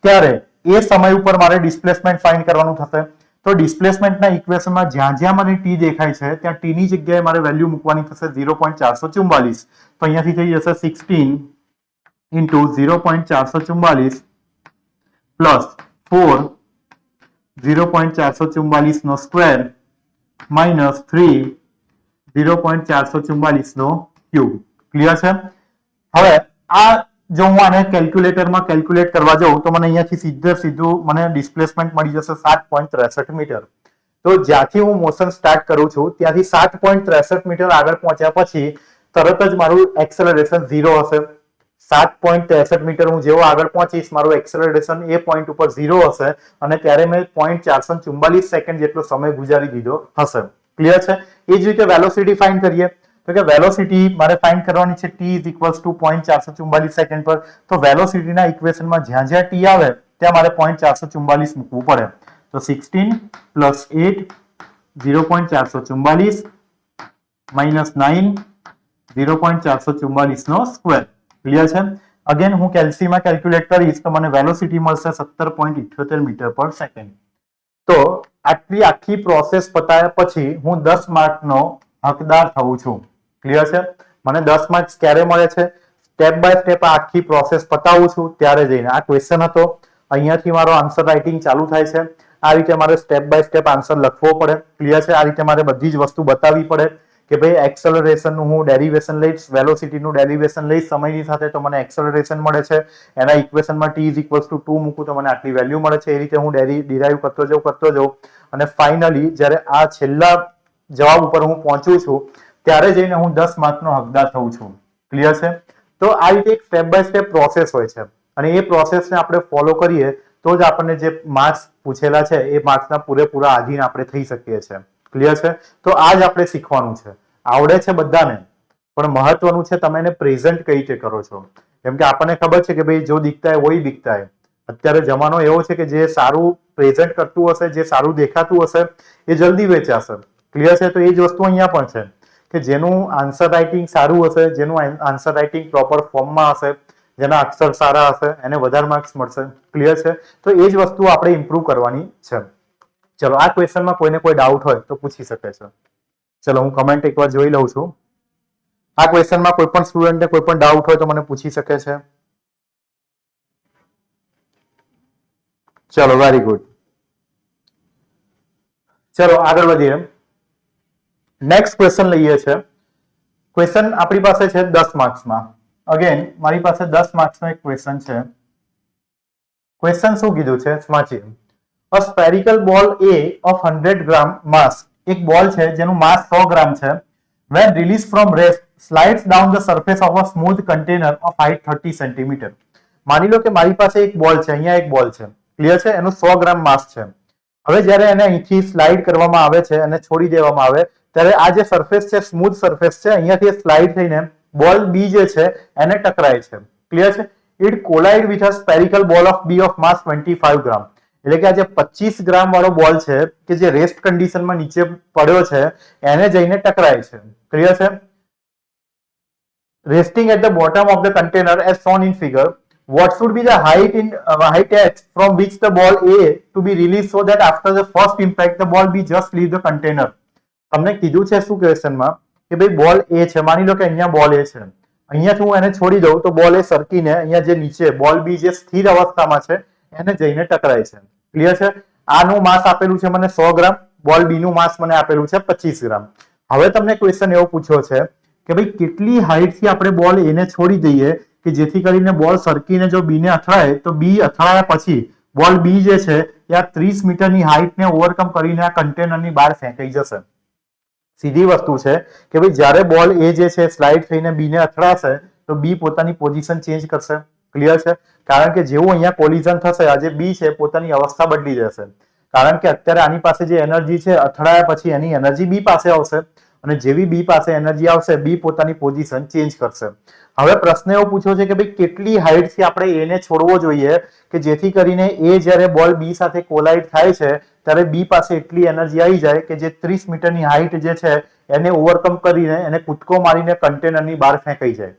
ત્યારે એ સમય ઉપર મારે ડિસ્પ્લેસમેન્ટ ફાઇન્ડ કરવાનું થશે. તો ડિસ્પ્લેસમેન્ટના ઇક્વેશનમાં જ્યાં જ્યાં મને t દેખાય છે ત્યાં t ની જગ્યાએ મારે વેલ્યુ મૂકવાની થશે 0.444. તો અહીંયાથી થઈ જશે 16 * 0.444 પ્લસ 4 0.444 નો સ્ક્વેર માઇનસ 3 0.444 નો ક્યુબ. ક્લિયર છે? હવે આ જો હું આને કેલ્ક્યુલેટરમાં કેલ્ક્યુલેટ કરવા જાઉં તો મને અહીંયાથી સીધું મને ડિસ્પ્લેસમેન્ટ મળી જશે 7.63 મીટર. તો જ્યાંથી હું મોશન સ્ટાર્ટ કરું છું ત્યાંથી 7.63 મીટર આગળ પહોંચ્યા પછી તરત જ મારું એક્સેલરેશન 0 હશે. 7.63 મીટર હું જેવો આગળ પહોંચીશ મારું એક્સેલરેશન એ પોઈન્ટ ઉપર 0 હશે અને ત્યારે મેં 0.444 સેકન્ડ જેટલો સમય ગુજારી દીધો હશે. ક્લિયર છે? એ જ રીતે વેલોસિટી ફાઇન્ડ કરીએ તો કે વેલોસિટી મારે ફાઇન્ડ કરવાની છે t = 0.444 સેકન્ડ પર. તો વેલોસિટીના ઇક્વેશનમાં જ્યાં જ્યાં t આવે ત્યાં મારે 0.444 મૂકવું પડે. તો 16 + 8 0.444 - 9 0.444 નો સ્ક્વેર. ક્લિયર છે? અગેન હું કેલ્સીમાં કેલ્ક્યુલેટ કરીશ તો મને વેલોસિટી મળશે 17.78 મીટર/સેકન્ડ. તો આટલી આખી પ્રોસેસ પતાયા પછી હું 10 માર્કનો હકદાર થઉં છું. ક્લિયર છે? મને 10 માર્ક્સ ક્યારે મળે છે? સ્ટેપ બાય સ્ટેપ આખી પ્રોસેસ પતાવું છું ત્યારે જઈને. આ ક્વેશ્ચન હતો, અહીંયાથી મારો આન્સર રાઇટિંગ ચાલુ થાય છે. આ રીતે મારે સ્ટેપ બાય સ્ટેપ આન્સર લખવો પડે. ક્લિયર છે? આ રીતે મારે બધી જ વસ્તુ બતાવવી પડે કે ભાઈ એક્સેલરેશનનું હું ડેરિવેશન લઈશ, વેલોસિટીનું ડેરિવેશન લઈશ સમયની સાથે તો મને એક્સેલરેશન મળે છે. એના ઇક્વેશનમાં t = 2 મૂકું તો મને આટલી વેલ્યુ મળે છે. એ રીતે હું ડિરાઈવ કરતો જાઉં અને ફાઇનલી જ્યારે આ છેલ્લા જવાબ ઉપર હું પહોંચું છું ત્યારે જઈને હું 10 માર્કનો હકદાર થઉં છું. ક્લિયર છે? તો આ રીતે એક સ્ટેપ બાય સ્ટેપ પ્રોસેસ હોય છે અને એ પ્રોસેસને આપણે ફોલો કરીએ તો જ આપણને જે માર્ક્સ પૂછેલા છે એ માર્ક્સના પૂરેપૂરા આધીન આપણે થઈ શકીએ છીએ. ક્લિયર છે? તો આ જ આપણે શીખવાનું છે. આવડે છે બધાને, પણ મહત્વનું છે તમે એને પ્રેઝન્ટ કઈ રીતે કરો છો. કેમ કે આપણને ખબર છે કે ભાઈ જો દિખતા હે વહી બિકતા હે. અત્યારે જમાનો એવો છે કે જે સારું પ્રેઝન્ટ કરતું હશે, જે સારું દેખાતું હશે એ જલ્દી વેચાશે. ક્લિયર છે? તો એ જ વસ્તુ અહીંયા પણ છે કે જેનું આન્સર રાઇટિંગ સારું હશે, જેનું આન્સર રાઇટિંગ પ્રોપર ફોર્મમાં હશે, જેના અક્ષર સારા હશે એને વધારે માર્ક્સ મળશે. ક્લિયર છે? તો એ જ વસ્તુ આપણે ઇમ્પ્રુવ કરવાની છે. ચલો, આ ક્વેશ્ચનમાં કોઈને કોઈ ડાઉટ હોય તો પૂછી શકે છે. ચલો, હું કમેન્ટ એકવાર જોઈ લઉં છું. આ ક્વેશ્ચનમાં કોઈ પણ સ્ટુડન્ટને કોઈ પણ ડાઉટ હોય તો મને પૂછી શકે છે. ચલો, વેરી ગુડ. ચલો આગળ વધીએ. નેક્સ્ટ ક્વેશ્ચન લઈએ છે. ક્વેશ્ચન આપણી પાસે છે 10 માર્ક્સમાં. અગેન મારી પાસે 10 માર્ક્સનો એક ક્વેશ્ચન છે. ક્વેશ્ચન શું કીધું છે વાંચીએ. A spherical ball A of 100 gram mass, એક બોલ છે જેનું માસ 100 ગ્રામ છે, when released from rest slides down the surface of a smooth container of height 30 cm. માની લો કે મારી પાસે એક બોલ છે, અહીંયા એક બોલ છે. ક્લિયર છે? એનું 100 ગ્રામ માસ છે. હવે જ્યારે એને અહીંથી સ્લાઇડ કરવામાં આવે છે અને છોડી દેવામાં આવે ત્યારે આ જે સરફેસ છે સ્મૂથ સરફેસ છે, અહીંયાથી સ્લાઇડ થઈને બોલ બી જે છે એને ટકરાય છે. ક્લિયર છે? It collide with a spherical ball of B of mass 25 gram. એટલે કે આ જે 25 ગ્રામ વાળો બોલ છે કે જે રેસ્ટ કન્ડિશનમાં નીચે પડ્યો છે એને જઈને ટકરાય છે. ક્લિયર છે? Resting at the bottom of the container as shown in figure, what should be the height h from which the ball A to be released so that after the first impact the ball B just leave the container. તમને કીધું છે શું ક્વેશ્ચનમાં કે ભાઈ બોલ એ છે, માની લો કે અહીંયા બોલ એ છે, અહીંયાથી હું એને છોડી દઉં તો બોલ એ સરકીને અહીંયા જે નીચે બોલ બી જે સ્થિર અવસ્થામાં છે એને જઈને ટકરાય છે. ક્લિયર છે? આનું માસ આપેલું છે મને 100 ગ્રામ, બોલ બી નું માસ મને આપેલું છે 25 ગ્રામ. હવે તમને ક્વેશ્ચન એવો પૂછ્યો છે કે ભાઈ કેટલી હાઈટ થી આપણે બોલ એને છોડી દઈએ કે જેથી કરીને બોલ સરકીને જો બી ને અથડાય તો બી અથડાયા પછી બોલ બી જે છે એ આ 30 મીટરની હાઈટને ઓવરકમ કરીને આ કન્ટેનરની બહાર ફેંકાઈ જશે. સીધી વસ્તુ છે કે ભાઈ જ્યારે બોલ એ જે છે સ્લાઇડ થઈને બી ને અથડાશે તો બી પોતાની પોઝિશન ચેન્જ કરશે. ક્લિયર છે? કારણ કે જેવું અહીંયા કોલિઝન થશે આ જે બી છે પોતાની અવસ્થા બદલી જશે. કારણ કે અત્યારે આની પાસે જે એનર્જી છે અથડાયા પછી એની એનર્જી બી પાસે આવશે અને જેવી બી પાસે એનર્જી આવશે બી પોતાની પોઝિશન ચેન્જ કરશે. હવે પ્રશ્ન એવો પૂછ્યો છે કે ભાઈ કેટલી હાઈટ થી આપણે એને છોડવો જોઈએ કે જેથી કરીને એ જ્યારે બોલ બી સાથે કોલાઇડ થાય છે ત્યારે બી પાસે એટલી એનર્જી આવી જાય કે જે 30 મીટરની હાઈટ જે છે એને ઓવરકમ કરીને એને કૂદકો મારીને કન્ટેનરની બહાર ફેંકાઈ જાય.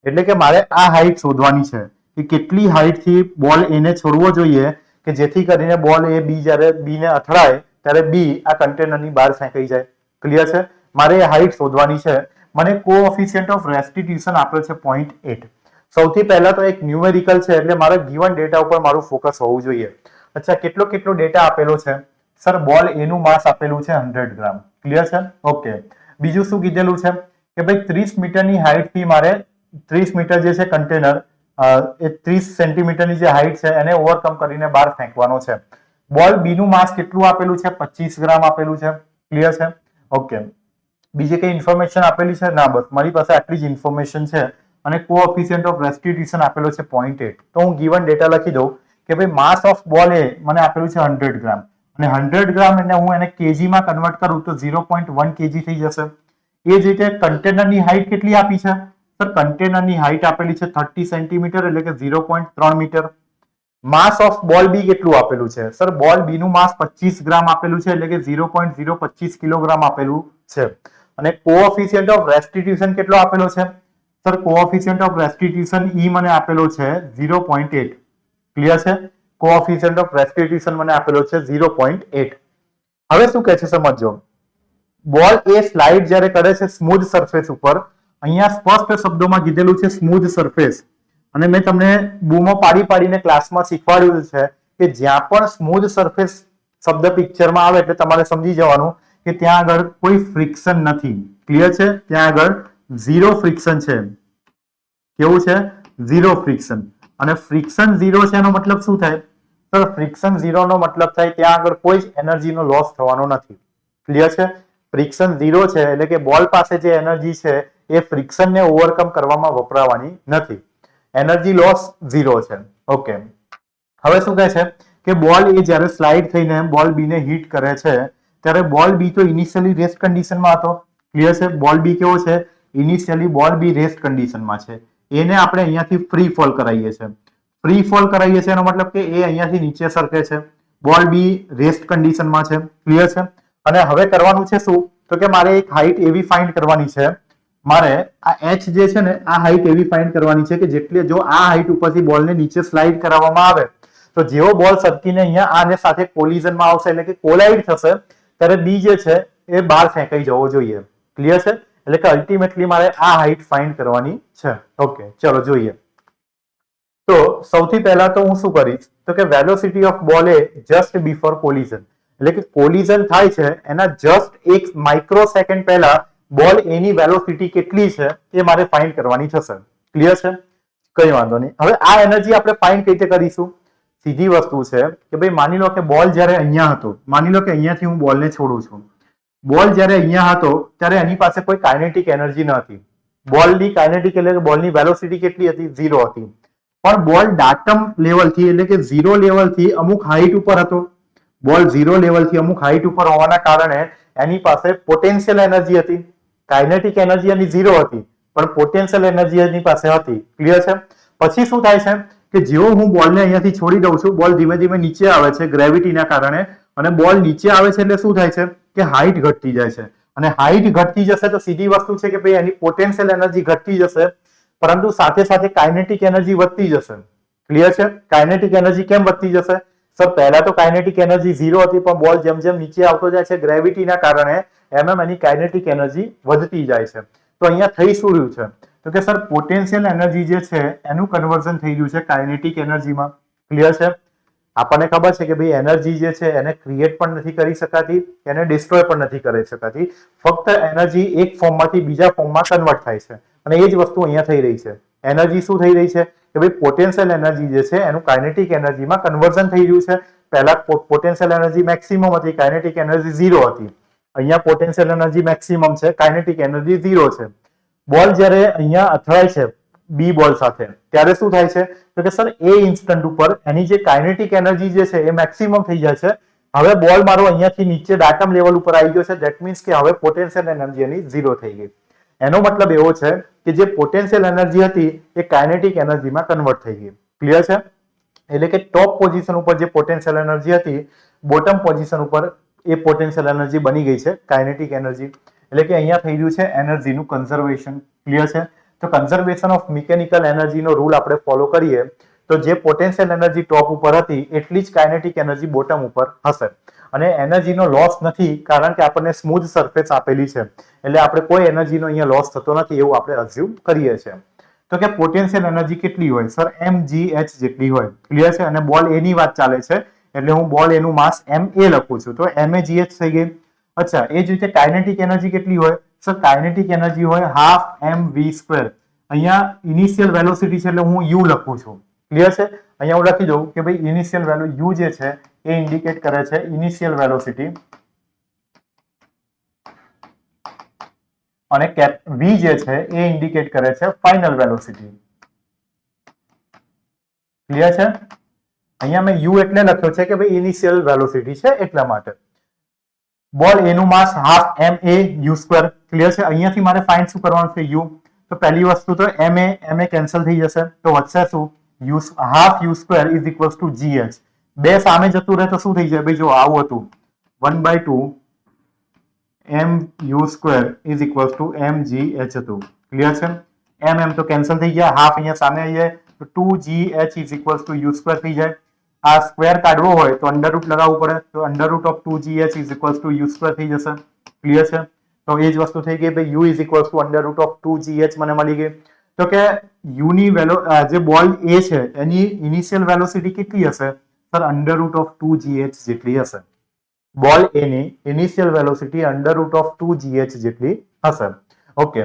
એટલે કે મારે આ હાઈટ શોધવાની છે કે કેટલી હાઈટ થી બોલ એને છોડવો જોઈએ કે જેથી કરીને બોલ એ બી જ્યારે બી ને અથડાય ત્યારે બી આ કન્ટેનરની બહાર ફેંકાઈ જાય. ક્લિયર છે? મારે એ હાઈટ શોધવાની છે. મને કોએફિશિયન્ટ ઓફ રેસ્ટિટ્યુશન આપ્યો છે 0.8. સૌથી પહેલા તો એક ન્યુમેરિકલ છે એટલે મારે ગિવન ડેટા ઉપર મારું ફોકસ હોવું જોઈએ. અચ્છા, કેટલો ડેટા આપેલો છે? સર બોલ એ નું માસ આપેલું છે 100 ગ્રામ. ક્લિયર છે? ઓકે. બીજું શું કીધેલું છે કે ભાઈ 30 મીટરની હાઈટ થી મારે 30 મીટર જે છે કન્ટેનર એ 30 સેન્ટીમીટરની જે હાઈટ છે એને ઓવરકમ કરીને બહાર ફેંકવાનો છે. બોલ બી નું માસ કેટલું આપેલું છે? 25 ગ્રામ આપેલું છે. ક્લિયર છે? ઓકે. બીજી કઈ ઇન્ફોર્મેશન આપેલી છે? ના, બસ મારી પાસે આટલી જ ઇન્ફોર્મેશન છે અને કોએફિશિયન્ટ ઓફ રેસ્ટિટ્યુશન આપેલો છે 0.8. તો હું ગિવન ડેટા લખી દઉં કે ભાઈ માસ ઓફ બોલ એ મને આપેલું છે 100 ગ્રામ અને 100 ગ્રામ એટલે હું એને કેજીમાં કન્વર્ટ કરું તો 0.1 કેજી થઈ જશે. એ જ રીતે કન્ટેનરની હાઈટ કેટલી આપી છે? સર કન્ટેનરની હાઈટ આપેલી છે 30 સેન્ટીમીટર એટલે કે 0.3 મીટર. માસ ઓફ બોલ બી કેટલું આપેલું છે? સર બોલ બી નું માસ 25 ગ્રામ આપેલું છે એટલે કે 0.025 કિલોગ્રામ આપેલું છે. અને કોએફિશિયન્ટ ઓફ રેસ્ટિટ્યુશન કેટલો આપેલો છે? સર કોએફિશિયન્ટ ઓફ રેસ્ટિટ્યુશન ઈ મને આપેલો છે 0.8. ક્લિયર છે? કોએફિશિયન્ટ ઓફ રેસ્ટિટ્યુશન મને આપેલો છે 0.8. હવે શું કહે છે સમજો. બોલ એ સ્લાઇડ જ્યારે કરે છે સ્મૂથ સરફેસ ઉપર, અહીંયા સ્પષ્ટ શબ્દોમાં કીધેલું છે સ્મૂથ સરફેસ, અને મેં તમને બૂમો પાડીને ક્લાસમાં શીખવાડ્યું છે કે જ્યાં પણ સ્મૂથ સરફેસ શબ્દ પિક્ચરમાં આવે એટલે તમારે સમજી જવાનું કે ત્યાં આગળ કોઈ ફ્રિક્શન નથી. ક્લિયર છે? ત્યાં આગળ ઝીરો ફ્રિક્શન છે. કેવું છે? Zero friction. અને ફ્રિક્શન ઝીરો છે એનો મતલબ શું થાય? તો ફ્રિક્શન ઝીરો નો મતલબ થાય ત્યાં આગળ કોઈ જ એનર્જીનો લોસ થવાનો નથી. ક્લિયર છે? ફ્રિક્શન ઝીરો છે એટલે કે બોલ પાસે જે એનર્જી છે એ ફ્રિક્શનને ઓવરકમ કરવામાં વપરાવાની નથી. એનર્જી લોસ ઝીરો છે. ઓકે. હવે શું કહે છે કે બોલ એ જ્યારે સ્લાઇડ થઈને બોલ બી ને હિટ કરે છે ત્યારે બોલ બી તો ઇનિશિયલી રેસ્ટ કન્ડિશનમાં હતો. ક્લિયર છે? બોલ બી કેવો છે? ઇનિશિયલી બોલ બી રેસ્ટ કન્ડિશનમાં છે. એને આપણે અહીંયાથી ફ્રી ફોલ કરાવીએ છીએ. ફ્રી ફોલ કરાવીએ છીએ એનો મતલબ કે એ અહીંયાથી નીચે સરકે છે. બોલ બી રેસ્ટ કન્ડિશનમાં છે. ક્લિયર છે? અને હવે કરવાનું છે શું? તો કે મારે એક હાઈટ એવી ફાઇન્ડ કરવાની છે. મારે આ h જે છે ને આ હાઈટ એવી ફાઇન્ડ કરવાની છે કે જેટલી જો આ હાઈટ ઉપરથી બોલને નીચે સ્લાઇડ કરાવવામાં આવે તો જેવો બોલ સરકીને અહીંયા આને સાથે કોલિઝનમાં આવશે એટલે કે કોલાઇડ થશે ત્યારે બી જે છે એ બહાર ફેંકાઈ જવો જોઈએ. ક્લિયર છે? એટલે કે અલ્ટિમેટલી મારે આ હાઈટ ફાઇન્ડ કરવાની છે. ઓકે, ચલો જોઈએ. તો સૌથી પહેલા તો હું શું કરીશ તો કે વેલોસિટી ઓફ બોલ એ જસ્ટ બિફોર કોલિઝન એટલે કે કોલિઝન થાય છે એના જસ્ટ એક માઇક્રો સેકન્ડ પહેલા બોલ એની વેલોસિટી કેટલી છે એ મારે ફાઇન્ડ કરવાની થશે. ક્લિયર છે? કઈ વાંધો નહીં. હવે આ એનર્જી આપણે ફાઇન્ડ કઈ રીતે કરીશું? સીધી વસ્તુ છે કે ભાઈ માની લો કે બોલ જ્યારે અહીંયા હતો, માની લો કે અહીંયાથી હું બોલને છોડું છું. બોલ જ્યારે અહીંયા હતો ત્યારે એની પાસે કોઈ કાઇનેટિક એનર્જી ન હતી. બોલની કાઇનેટિક એટલે કે બોલની વેલોસિટી કેટલી હતી? ઝીરો હતી. પણ બોલ ડાટમ લેવલથી એટલે કે ઝીરો લેવલથી અમુક હાઈટ ઉપર હતો. બોલ ઝીરો લેવલથી અમુક હાઈટ ઉપર હોવાના કારણે એની પાસે પોટેન્શિયલ એનર્જી હતી. કાઇનેટિક એનર્જી એની ઝીરો હતી પણ પોટેન્શિયલ એનર્જી એની પાસે હતી. ક્લિયર છે? પછી શું થાય છે કે જેવો હું બોલને અહીંયાથી છોડી દઉં છું બોલ ધીમે ધીમે નીચે આવે છે ગ્રેવિટીના કારણે અને બોલ નીચે આવે છે એટલે શું થાય છે કે હાઈટ ઘટતી જાય છે અને હાઈટ ઘટતી જશે તો સીધી વસ્તુ છે કે ભાઈ એની પોટેન્શિયલ એનર્જી ઘટતી જશે પરંતુ સાથે સાથે કાઇનેટિક એનર્જી વધતી જશે. ક્લિયર છે? કાઇનેટિક એનર્જી કેમ વધતી જશે? સર પહેલા તો કાઇનેટિક એનર્જી ઝીરો હતી પણ બોલ જેમ જેમ નીચે આવતો જાય છે ગ્રેવિટીના કારણે એની કાઇનેટિક એનર્જી વધતી જાય છે. તો અહીંયા થઈ શું રહ્યું છે તો કે સર પોટેન્શિયલ એનર્જી જે છે એનું કન્વર્ઝન થઈ રહ્યું છે કાઇનેટિક એનર્જીમાં. ક્લિયર છે? આપણને ખબર છે કે ભાઈ એનર્જી જે છે એને ક્રિએટ પણ નથી કરી શકાતી એને ડિસ્ટ્રોય પણ નથી કરી શકાતી. ફક્ત એનર્જી એક ફોર્મમાંથી બીજા ફોર્મમાં કન્વર્ટ થાય છે અને એ જ વસ્તુ અહીંયા થઈ રહી છે. એનર્જી શું થઈ રહી છે કે ભાઈ પોટેન્શિયલ એનર્જી જે છે એનું કાઇનેટિક એનર્જીમાં કન્વર્ઝન થઈ રહ્યું છે. પહેલા પોટેન્શિયલ એનર્જી મેક્સિમમ હતી, કાઇનેટિક એનર્જી ઝીરો હતી. અહીંયા પોટેન્શિયલ એનર્જી મેક્સિમમ છે, કાઇનેટિક એનર્જી ઝીરો છે. બોલ જ્યારે અહીંયા અથડાય છે બી બોલ સાથે ત્યારે શું થાય છે તો કે સર એ ઇન્સ્ટન્ટ ઉપર એની જે કાઇનેટિક એનર્જી જે છે એ મેક્સિમમ થઈ જાય છે. હવે બોલ મારો અહીંયાથી નીચે ડાટમ લેવલ ઉપર આવી ગયો છે. ધેટ મીન્સ કે હવે પોટેન્શિયલ એનર્જી એની ઝીરો થઈ ગઈ. એનો મતલબ એવો છે કે જે પોટેન્શિયલ એનર્જી હતી એ કાઇનેટિક એનર્જીમાં કન્વર્ટ થઈ ગઈ. ક્લિયર છે? એટલે કે ટોપ પોઝિશન ઉપર જે પોટેન્શિયલ એનર્જી હતી બોટમ પોઝિશન ઉપર એ પોટેન્શિયલ એનર્જી બની ગઈ છે કાઇનેટિક એનર્જી. એટલે કે અહીંયા થઈ રહ્યું છે એનર્જીનું કન્ઝર્વેશન. ક્લિયર છે? તો કન્ઝર્વેશન ઓફ મિકેનિકલ એનર્જીનો રૂલ આપણે ફોલો કરીએ તો જે પોટેન્શિયલ એનર્જી ટોપ ઉપર હતી એટલી જ કાઇનેટિક એનર્જી બોટમ ઉપર હશે અને એનર્જીનો લોસ નથી કારણ કે આપણને સ્મૂથ સરફેસ આપેલી છે એટલે આપણે કોઈ એનર્જીનો અહીંયા લોસ થતો નથી એવું આપણે અઝ્યુમ કરીએ છીએ. તો કે પોટેન્શિયલ એનર્જી કેટલી હોય? સર mgh જેટલી હોય. ક્લિયર છે? અને બોલ એની વાત ચાલે છે એટલે હું બોલ એનું માસ ma લખું છું તો magh થઈ ગઈ. અચ્છા, એ જ રીતે કાઇનેટિક એનર્જી કેટલી હોય? સર કાઇનેટિક એનર્જી હોય હાફ mv². અહીંયા ઇનિશિયલ વેલોસિટી છે એટલે હું u લખું છું. ક્લિયર છે? અહીંયા હું લખી દઉં કે ભાઈ ઇનિશિયલ વેલ્યુ u જે છે એ ઇન્ડિકેટ કરે છે ઇનિશિયલ વેલોસિટી અને v જે છે એ ઇન્ડિકેટ કરે છે ફાઇનલ વેલોસિટી. ક્લિયર છે? અહીંયા મેં u એટલે લખ્યો છે કે ભાઈ ઇનિશિયલ વેલોસિટી છે એટલા માટે. બોલ એનું માસ હાફ ma u². ક્લિયર છે? અહીંયાથી મારે ફાઇન્ડ શું કરવાનું છે? u. તો પહેલી વસ્તુ તો ma કેન્સલ થઈ જશે તો વધશે શું? Half u² is equals to gh. બે સામે જતું રહે તો શું થઈ જાય? ભાઈ જો આવું હતું 1/2 mu² is equals to mgh હતું. ક્લિયર છે? mm તો કેન્સલ થઈ ગયા, હાફ અહીંયા સામે આવી જાય તો 2gh is equals to u² થઈ જાય. આ સ્ક્વેર કાઢવો હોય તો અંડર રૂટ લગાવવું પડે તો under root of 2gh is equals to u² થઈ જશે. ક્લિયર છે? તો એ જ વસ્તુ થઈ ગઈ ભાઈ u is equals to under root of 2gh મને મળી ગઈ. તો કે u ની જે બોલ a છે એની ઇનિશિયલ વેલોસિટી કેટલી હશે? Sir under root of 2gh જેટલી હશે. બોલ એ ની ઇનિશિયલ વેલોસિટી √2gh જેટલી હશે. ઓકે,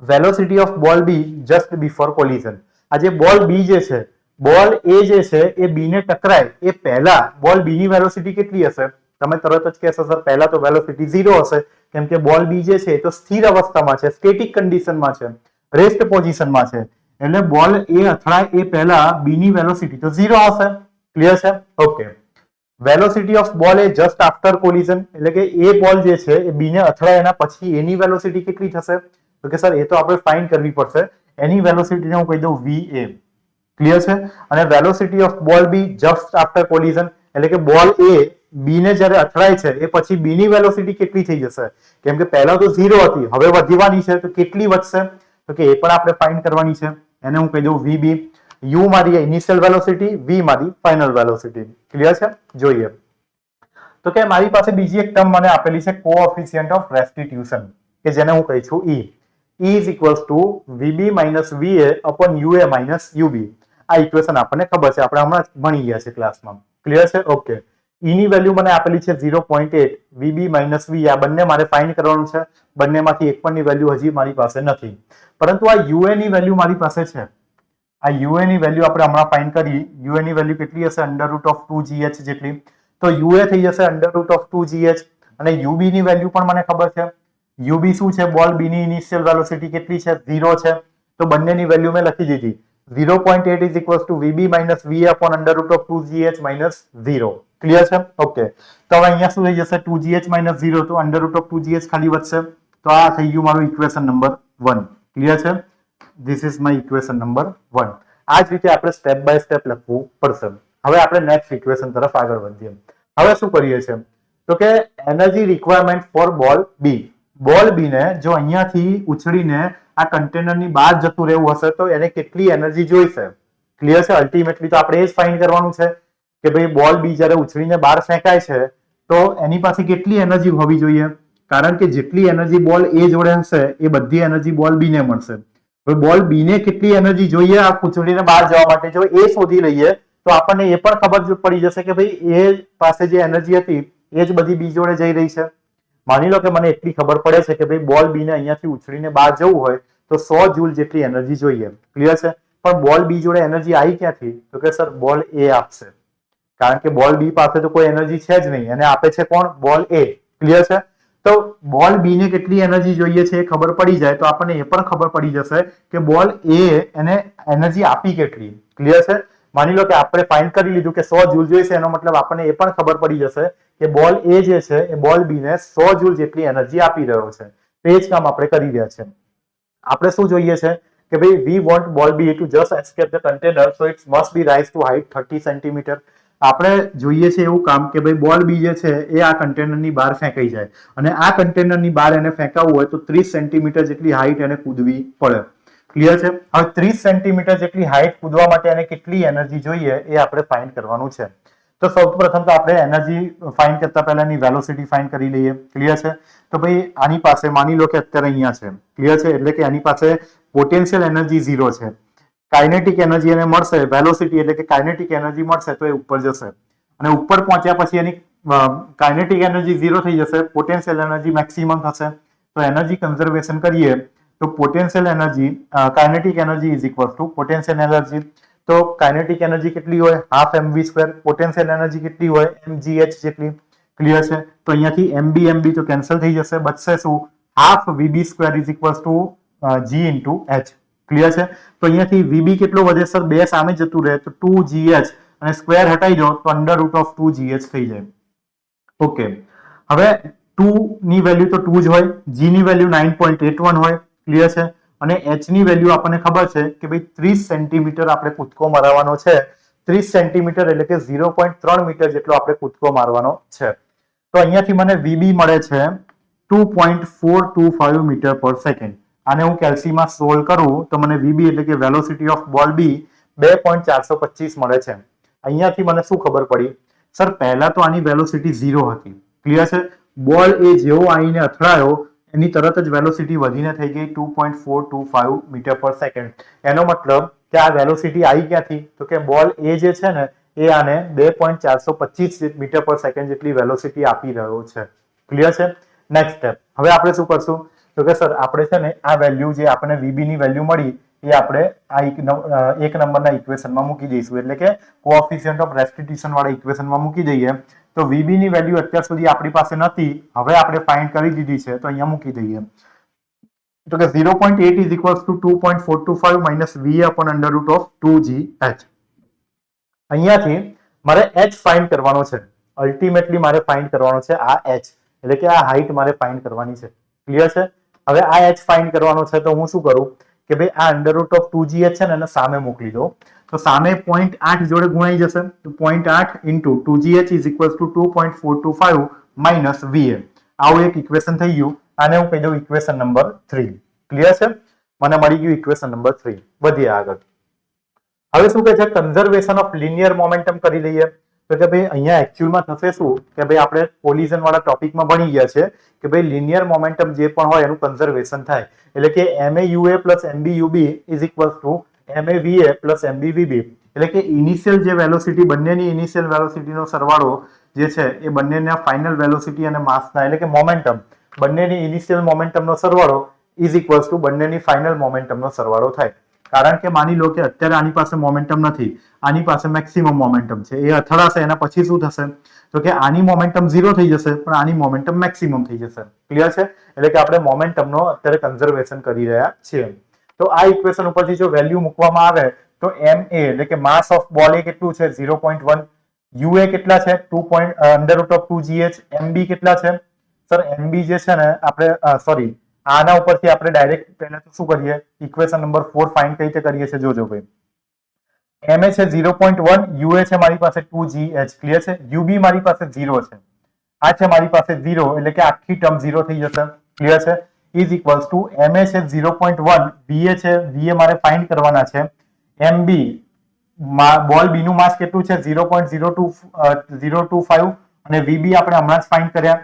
વેલોસિટી ઓફ બોલ બી જસ્ટ બિફોર કોલિઝન. આ જે બોલ બી જે છે, બોલ એ જે છે એ બી ને ટકરાય એ પહેલા બોલ બી ની વેલોસિટી કેટલી હશે? તમે તરત જ કહેશો સર પહેલા તો વેલોસિટી 0 હશે, કેમ કે બોલ બી જે છે એ તો સ્થિર અવસ્થામાં છે, સ્ટેટિક કન્ડિશનમાં છે, રેસ્ટ પોઝિશનમાં છે. એટલે બોલ એ અથડાય એ પહેલા બી ની વેલોસિટી તો 0 હશે. ક્લિયર છે? ઓકે. વેલોસિટી ઓફ બોલ એ જસ્ટ આફ્ટર કોલિઝન, એટલે કે એ બોલ જે છે એ બી ને અથડાય એના પછી એની વેલોસિટી કેટલી થશે? તો કે સર એ તો આપણે ફાઇન્ડ કરવી પડશે. એની વેલોસિટીને હું કહી દઉં VA. ક્લિયર છે? અને વેલોસિટી ઓફ બોલ બી જસ્ટ આફ્ટર કોલિઝન, એટલે કે બોલ એ બી ને જ્યારે અથડાય છે એ પછી બી ની વેલોસિટી કેટલી થઈ જશે? કેમ કે પહેલા તો 0 હતી, હવે વધવાની છે, તો કેટલી વધશે? તો કે એ પણ આપણે ફાઇન્ડ કરવાની છે. એને હું કહી દઉં VB. U મારી ઇનિશિયલ વેલોસિટી, V મારી ફાઇનલ વેલોસિટી. ક્લિયર છે? જોઈએ. તો કે મારી પાસે બીજી એક ટર્મ મને આપેલી છે, કોએફિશિયન્ટ ઓફ રેસ્ટિટ્યુશન, કે જેને હું કહી છું E. E is equals to VB minus VA upon UA minus UB. આ ઇક્વેશન આપણને ખબર છે, આપણે હમણાં જ ભણી ગયા છે ક્લાસમાં. ક્લિયર છે? ઓકે. E ની વેલ્યુ મને આપેલી છે 0.8, VB minus VA. આ બંને મારે ફાઇન્ડ કરવાનું છે. બંનેમાંથી એક પણની વેલ્યુ હજી મારી પાસે નથી. પરંતુ આ UA ની વેલ્યુ મારી પાસે છે. આ UA ની વેલ્યુ આપણે હમણાં ફાઇન્ડ કરી. UA ની વેલ્યુ કેટલી હશે? √2gh જેટલી. તો UA થઈ જશે √2gh, અને UB ની વેલ્યુ પણ મને ખબર છે. UB શું છે? બોલ બી ની ઇનિશિયલ વેલોસિટી કેટલી છે? 0 છે. તો બંનેની વેલ્યુ મેં લખી દીધી. 0.8 is equals to VB minus VA upon √2gh minus 0. Clear છે? ઓકે. તો હવે અહીંયા શું થઈ જશે? 2gh minus 0, તો √2gh ખાલી વધશે. તો આ થઈ ગયું મારું ઇક્વેશન નંબર 1. ક્લિયર છે? This is my equation number 1. આ જ રીતે આપણે સ્ટેપ બાય સ્ટેપ લખવું પડશે. હવે આપણે નેક્સ્ટ ઇક્વેશન તરફ આગળ વધીએ. હવે શું કરીએ છીએ? તો કે એનર્જી રિક્વાયરમેન્ટ ફોર બોલ બી. બોલ બી ને જો અહીંયાથી ઉછળીને આ કન્ટેનરની બહાર જતું રહેવું હશે તો એને કેટલી એનર્જી જોઈશે? ક્લિયર છે? અલ્ટિમેટલી તો આપણે એ જ ફાઇન્ડ કરવાનું છે કે ભાઈ બોલ બી જ્યારે ઉછળીને બહાર ફેંકાય છે તો એની પાસે કેટલી એનર્જી હોવી જોઈએ? કારણ કે જેટલી એનર્જી બોલ એ જોડે હશે એ બધી એનર્જી બોલ બી ને મળશે. હવે બોલ બી ને કેટલી એનર્જી જોઈએ આ ઉછળીને બહાર જવા માટે? જો એ શોધી લઈએ તો આપણને એ પણ ખબર પડી જશે કે ભાઈ એ પાસે જે એનર્જી હતી એ જ બધી બી જોડે જઈ રહી છે. માની લો કે મને એટલી ખબર પડે છે કે ભાઈ બોલ બી ને અહીંયાથી ઉછળીને બહાર જવું હોય તો 100 જૂલ જેટલી એનર્જી જોઈએ. ક્લિયર છે? પણ બોલ બી જોડે એનર્જી આવી ક્યાંથી? તો કે સર બોલ એ આપશે. કારણ કે બોલ બી પાસે તો કોઈ એનર્જી છે જ નહીં, અને આપે છે કોણ? બોલ એ. ક્લિયર છે? તો બોલ બી ને કેટલી એનર્જી જોઈએ છે એ ખબર પડી જાય તો આપણને એ પણ ખબર પડી જશે કે બોલ એ એને એનર્જી આપી કેટલી. ક્લિયર છે? માની લો કે આપણે ફાઇન્ડ કરી લીધું કે 100 જૂલ જોઈશે, એનો મતલબ આપણને એ પણ ખબર પડી જશે કે બોલ એ જે છે એ બોલ બી ને 100 જૂલ જેટલી એનર્જી આપી રહ્યો છે. તો એ જ કામ આપણે કરી રહ્યા છે. આપણે શું જોઈએ છે કે ભાઈ we want ball be to just escape the container, so it must be rise to height 30 centimetre. આપણે જોઈએ છે એવું કામ કે ભાઈ બોલ બી જે છે એ આ કન્ટેનરની બહાર ફેંકાઈ જાય, અને આ કન્ટેનરની બહાર એને ફેંકાવવું હોય તો 30 સેન્ટીમીટર જેટલી હાઇટ એને કૂદવી પડે. ક્લિયર છે? હવે 30 સેન્ટીમીટર જેટલી હાઇટ કૂદવા માટે એને કેટલી એનર્જી જોઈએ એ આપણે ફાઇન્ડ કરવાનું છે. તો સૌપ્રથમ તો આપણે એનર્જી ફાઇન્ડ કરતા પહેલા એની વેલોસિટી ફાઇન્ડ કરી લઈએ. ક્લિયર છે? તો ભાઈ આની પાસે માની લો કે અત્યારે અહીંયા છે. ક્લિયર છે? એટલે કે આની પાસે પોટેન્શિયલ એનર્જી 0 છે. કાઇનેટિક એનર્જી એને મળશે, વેલોસિટી એટલે કે કાઇનેટિક એનર્જી મળશે તો એ ઉપર જશે, અને ઉપર પહોંચ્યા પછી એની કાઇનેટિક એનર્જી 0 થઈ જશે, પોટેન્શિયલ એનર્જી મેક્સિમમ થશે. તો એનર્જી કન્ઝર્વેશન કરીએ તો potential energy, kinetic energy is equal two potential energy. તો કાઇનેટિક એનર્જી કેટલી હોય? Half mv². પોટેન્શિયલ એનર્જી કેટલી હોય? mgh જેટલી. ક્લિયર છે? તો અહીંયાથી mb તો કેન્સલ થઈ જશે, બચશે શું? Half vb² is equal two g into h. Clear છે? તો અહીંયાથી vb કેટલો વધે સર? 2 સામે જતું રહે તો 2gh, અને સ્ક્વેર હટાઈ દો તો √2gh થઈ જાય. ઓકે. હવે 2 ની વેલ્યુ તો 2 જ હોય, g ની વેલ્યુ 9.81 હોય. ક્લિયર છે? અને h ની વેલ્યુ આપણને ખબર છે કે ભાઈ 30 સેન્ટીમીટર આપણે કૂદકો મારવાનો છે. 30 સેન્ટીમીટર એટલે કે 0.3 મીટર જેટલો આપણે કૂદકો મારવાનો છે. તો અહીંયાથી મને VB મળે છે 2.425 મીટર પર સેકન્ડ. આને હું કેલ્સીમાં સોલ્વ કરું તો મને VB એટલે કે વેલોસિટી ઓફ બોલ બી 2.425 મળે છે. અહીંયાથી મને શું ખબર પડી? સર પહેલા તો આની વેલોસિટી 0 હતી. ક્લિયર છે? બોલ એ જેવો આવીને અથડાયો એની તરત જ વેલોસિટી વધીને થઈ ગઈ 2.425 મીટર પર સેકન્ડ. એનો મતલબ કે આ વેલોસિટી આવી ક્યાંથી? તો કે બોલ એ જે છે ને એ આને 2.425 મીટર પર સેકન્ડ જેટલી વેલોસિટી આપી રહ્યો છે. ક્લિયર છે? Next step. હવે આપણે શું કરશું? તો કે સર આપણે છે ને આ વેલ્યુ જે આપણને VB ની વેલ્યુ મળી એ આપણે આ એક નંબરના ઇક્વેશનમાં મૂકી દઈશું, એટલે કે કોએફિશિયન્ટ ઓફ રેસ્ટિટ્યુશન વાળા ઇક્વેશનમાં મૂકી દઈએ. તો VB ની વેલ્યુ અત્યાર સુધી આપણી પાસે નથી, હવે આપણે ફાઇન્ડ કરી દીધી છે, તો અહીંયા મૂકી દઈએ. તો કે 0.8 is equals to 2.425 minus VA upon under root of 2GH. અહીંયાથી મારે h ફાઇન્ડ કરવાનો છે. અલ્ટિમેટલી મારે ફાઇન્ડ કરવાનો છે આ h, એટલે કે આ હાઈટ મારે ફાઇન્ડ કરવાની છે. ક્લિયર છે? હવે આ h ફાઇન્ડ કરવાનો છે તો હું શું કરું કે ભાઈ આ અંડર રૂટ ઓફ 2GH છે ને એને સામે મોકલી દો. તો સામે 0.8 જોડે ગુણાઈ જશે, તો 0.8 into 2GH is equals to 2.425 minus VA. આવું એક ઇક્વેશન થઈ ગયું. આને હું કહી દઉં ઇક્વેશન નંબર 3. ક્લિયર છે? મને મળી ગયું ઇક્વેશન નંબર 3. વધીએ આગળ. હવે શું કહે છે? કન્ઝર્વેશન ઓફ લિનિયર મોમેન્ટમ કરી લઈએ. તો કે ભાઈ અહીંયા એકચ્યુઅલમાં થશે શું કે ભાઈ આપણે કોલિઝન વાળા ટોપિકમાં ભણી ગયા છે કે ભાઈ લિનિયર મોમેન્ટમ જે પણ હોય એનું કન્ઝર્વેશન થાય, એટલે કે MAUA plus MBUB is equals to MAVA plus MBVB. એટલે કે ઇનિશિયલ જે વેલોસિટી, બંનેની ઇનિશિયલ વેલોસિટીનો સરવાળો જે છે એ બંનેના ફાઇનલ વેલોસિટી અને માસના, એટલે કે મોમેન્ટમ, બંનેની ઇનિશિયલ મોમેન્ટમનો સરવાળો ઇઝ ઇક્વલ્સ ટુ બંનેની ફાઇનલ મોમેન્ટમનો સરવાળો થાય. કારણ કે માની લો કે અત્યારે આની પાસે મોમેન્ટમ નથી, આની પાસે મેક્સિમમ મોમેન્ટમ છે, એ અથડાશે એના પછી શું થશે? તો કે આની મોમેન્ટમ 0 થઈ જશે, પણ આની મોમેન્ટમ મેક્સિમમ થઈ જશે. ક્લિયર છે? એટલે કે આપણે મોમેન્ટમનો અત્યારે કન્ઝર્વેશન કરી રહ્યા છીએ. તો આ ઇક્વેશન ઉપરથી જો વેલ્યુ મૂકવામાં આવે તો MA એટલે કે માસ ઓફ બોલ એ કેટલું છે? 0.1. UA કેટલા છે? 2. Under root of 2GH. MB કેટલા છે? સર MB જે છે ને આપણે સોરી આના ઉપરથી આપણે ડાયરેક્ટ પહેલા તો શું કરીએ? ઇક્વેશન નંબર 4 ફાઇન્ડ કઈ રીતે કરીએ છીએ જોજો ભાઈ. MA છે 0.1, UA છે મારી પાસે 2GH. ક્લિયર છે? UB મારી પાસે 0 છે, આ છે મારી પાસે 0, એટલે કે આખી ટર્મ 0 થઈ જશે. ક્લિયર છે? ઇઝ ઇક્વલ્સ ટુ MA છે 0.1, VA છે, VA મારે ફાઇન્ડ કરવાના છે. MB બોલ B નું માસ કેટલું છે? 0.025 અને VB આપણે હમણાં જ ફાઇન્ડ કર્યા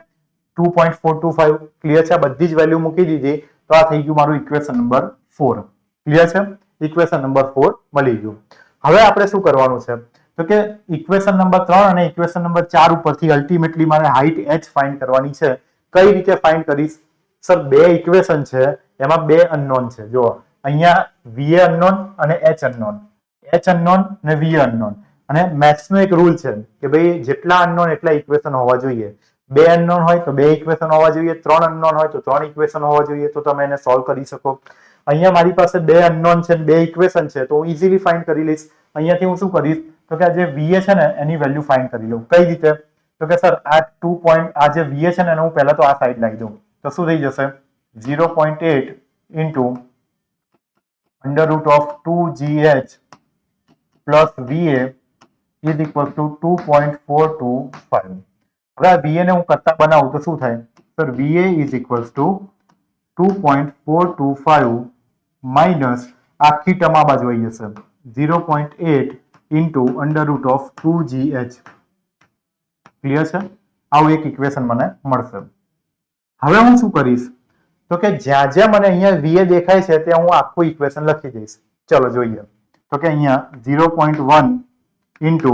2.425. ક્લિયર છે? બધી જ વેલ્યુ મૂકી દીધી તો આ થઈ ગયું મારું ઇક્વેશન નંબર 4. ક્લિયર છે? ઇક્વેશન નંબર 4 મળી ગયું. હવે આપણે શું કરવાનું છે તો કે ઇક્વેશન નંબર 3 અને ઇક્વેશન નંબર 4 ઉપરથી અલ્ટિમેટલી મારે હાઈટ h ફાઇન્ડ કરવાની છે. કઈ રીતે ફાઇન્ડ કરીશ? સર બે ઇક્વેશન છે, એમાં બે અનનોન છે. જો અહીંયા VA અનનોન અને h અનનોન, h અનનોન અને VA અનનોન. અને મેથ્સનો એક રૂલ છે કે ભાઈ જેટલા અનનોન એટલા ઇક્વેશન હોવા જોઈએ. બે અનનોન હોય તો બે ઇક્વેશન હોવા જોઈએ, ત્રણ અનનોન હોય તો ત્રણ ઇક્વેશન હોવા જોઈએ, તો તમે એને સોલ્વ કરી શકો. અહીંયા મારી પાસે બે અનનોન છે, બે ઇક્વેશન છે, તો હું ઇઝીલી ફાઇન્ડ કરી લઈશ. અહીંયાથી હું શું કરીશ તો કે આ જે VA છે ને એની વેલ્યુ ફાઇન્ડ કરી લઉં. કઈ રીતે? તો કે સર આ 2. આ જે VA છે ને એને હું પહેલા તો આ સાઈડ લાવી દઉં, તો શું થઈ જશે? 0.8 into under root of 2GH plus VA is equal two 2.425. હવે આ VA ને હું કરતા બનાવું તો શું થાય? Sir VA is equals to 2.425 minus આખી ટર્મ આ બાજુ આવી જશે 0.8 into under root of 2GH. Clear છે? આવું એક ઇક્વેશન મને મળશે. હવે હું શું કરીશ તો કે જ્યાં જ્યાં મને અહીંયા VA દેખાય છે ત્યાં હું આખું ઇક્વેશન લખી દઈશ. ચલો જોઈએ. તો કે અહીંયા 0.1 into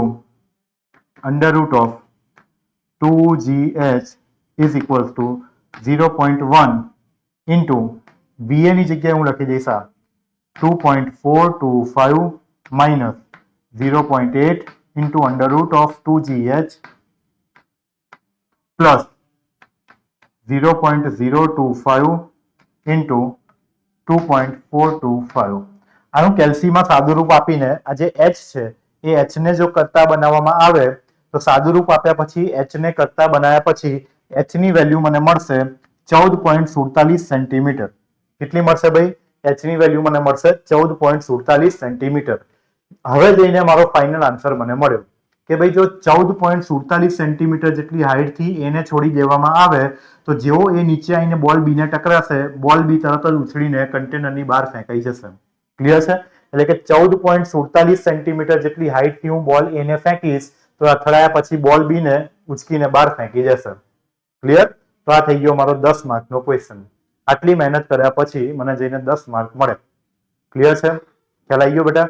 under root of 2GH is equals to 0.1 into VA ની જગ્યાએ હું લખી દઈશ આ 2.425 minus 0.8 into under root of 2GH plus 0.025 into 2.425. આનું કેલ્સીમાં સાદુરૂપ આપીને આ જે h છે એ h ને જો કરતા બનાવવામાં આવે તો સાદુરૂપ આપ્યા પછી h ને કરતા બનાવ્યા પછી h ની વેલ્યુ મને મળશે 14.47 સેન્ટીમીટર. કેટલી મળશે ભાઈ? h ની વેલ્યુ મને મળશે 14.47 સેન્ટીમીટર. હવે જઈને મારો ફાઇનલ આન્સર મને મળ્યો કે ભાઈ જો 14.47 સેન્ટીમીટર જેટલી હાઈટ થી એને છોડી દેવામાં આવે તો જેવો એ નીચે આવીને બોલ બી ને ટકરાશે, બોલ બી તરત જ ઉછળીને કન્ટેનરની બહાર ફેંકાઈ જશે. ક્લિયર છે? એટલે કે 14.47 સેન્ટીમીટર જેટલી હાઈટ થી હું બોલ એ ને ફેંકીશ તો અથડાયા પછી બોલ બી ને ઉચકીને બહાર ફેંકી જશે. ક્લિયર? તો આ થઈ ગયો મારો 10 માર્કનો ક્વેશ્ચન. આટલી મહેનત કર્યા પછી મને જઈને 10 માર્ક મળે. ક્લિયર છે? ખ્યાલ આવી ગયો બેટા?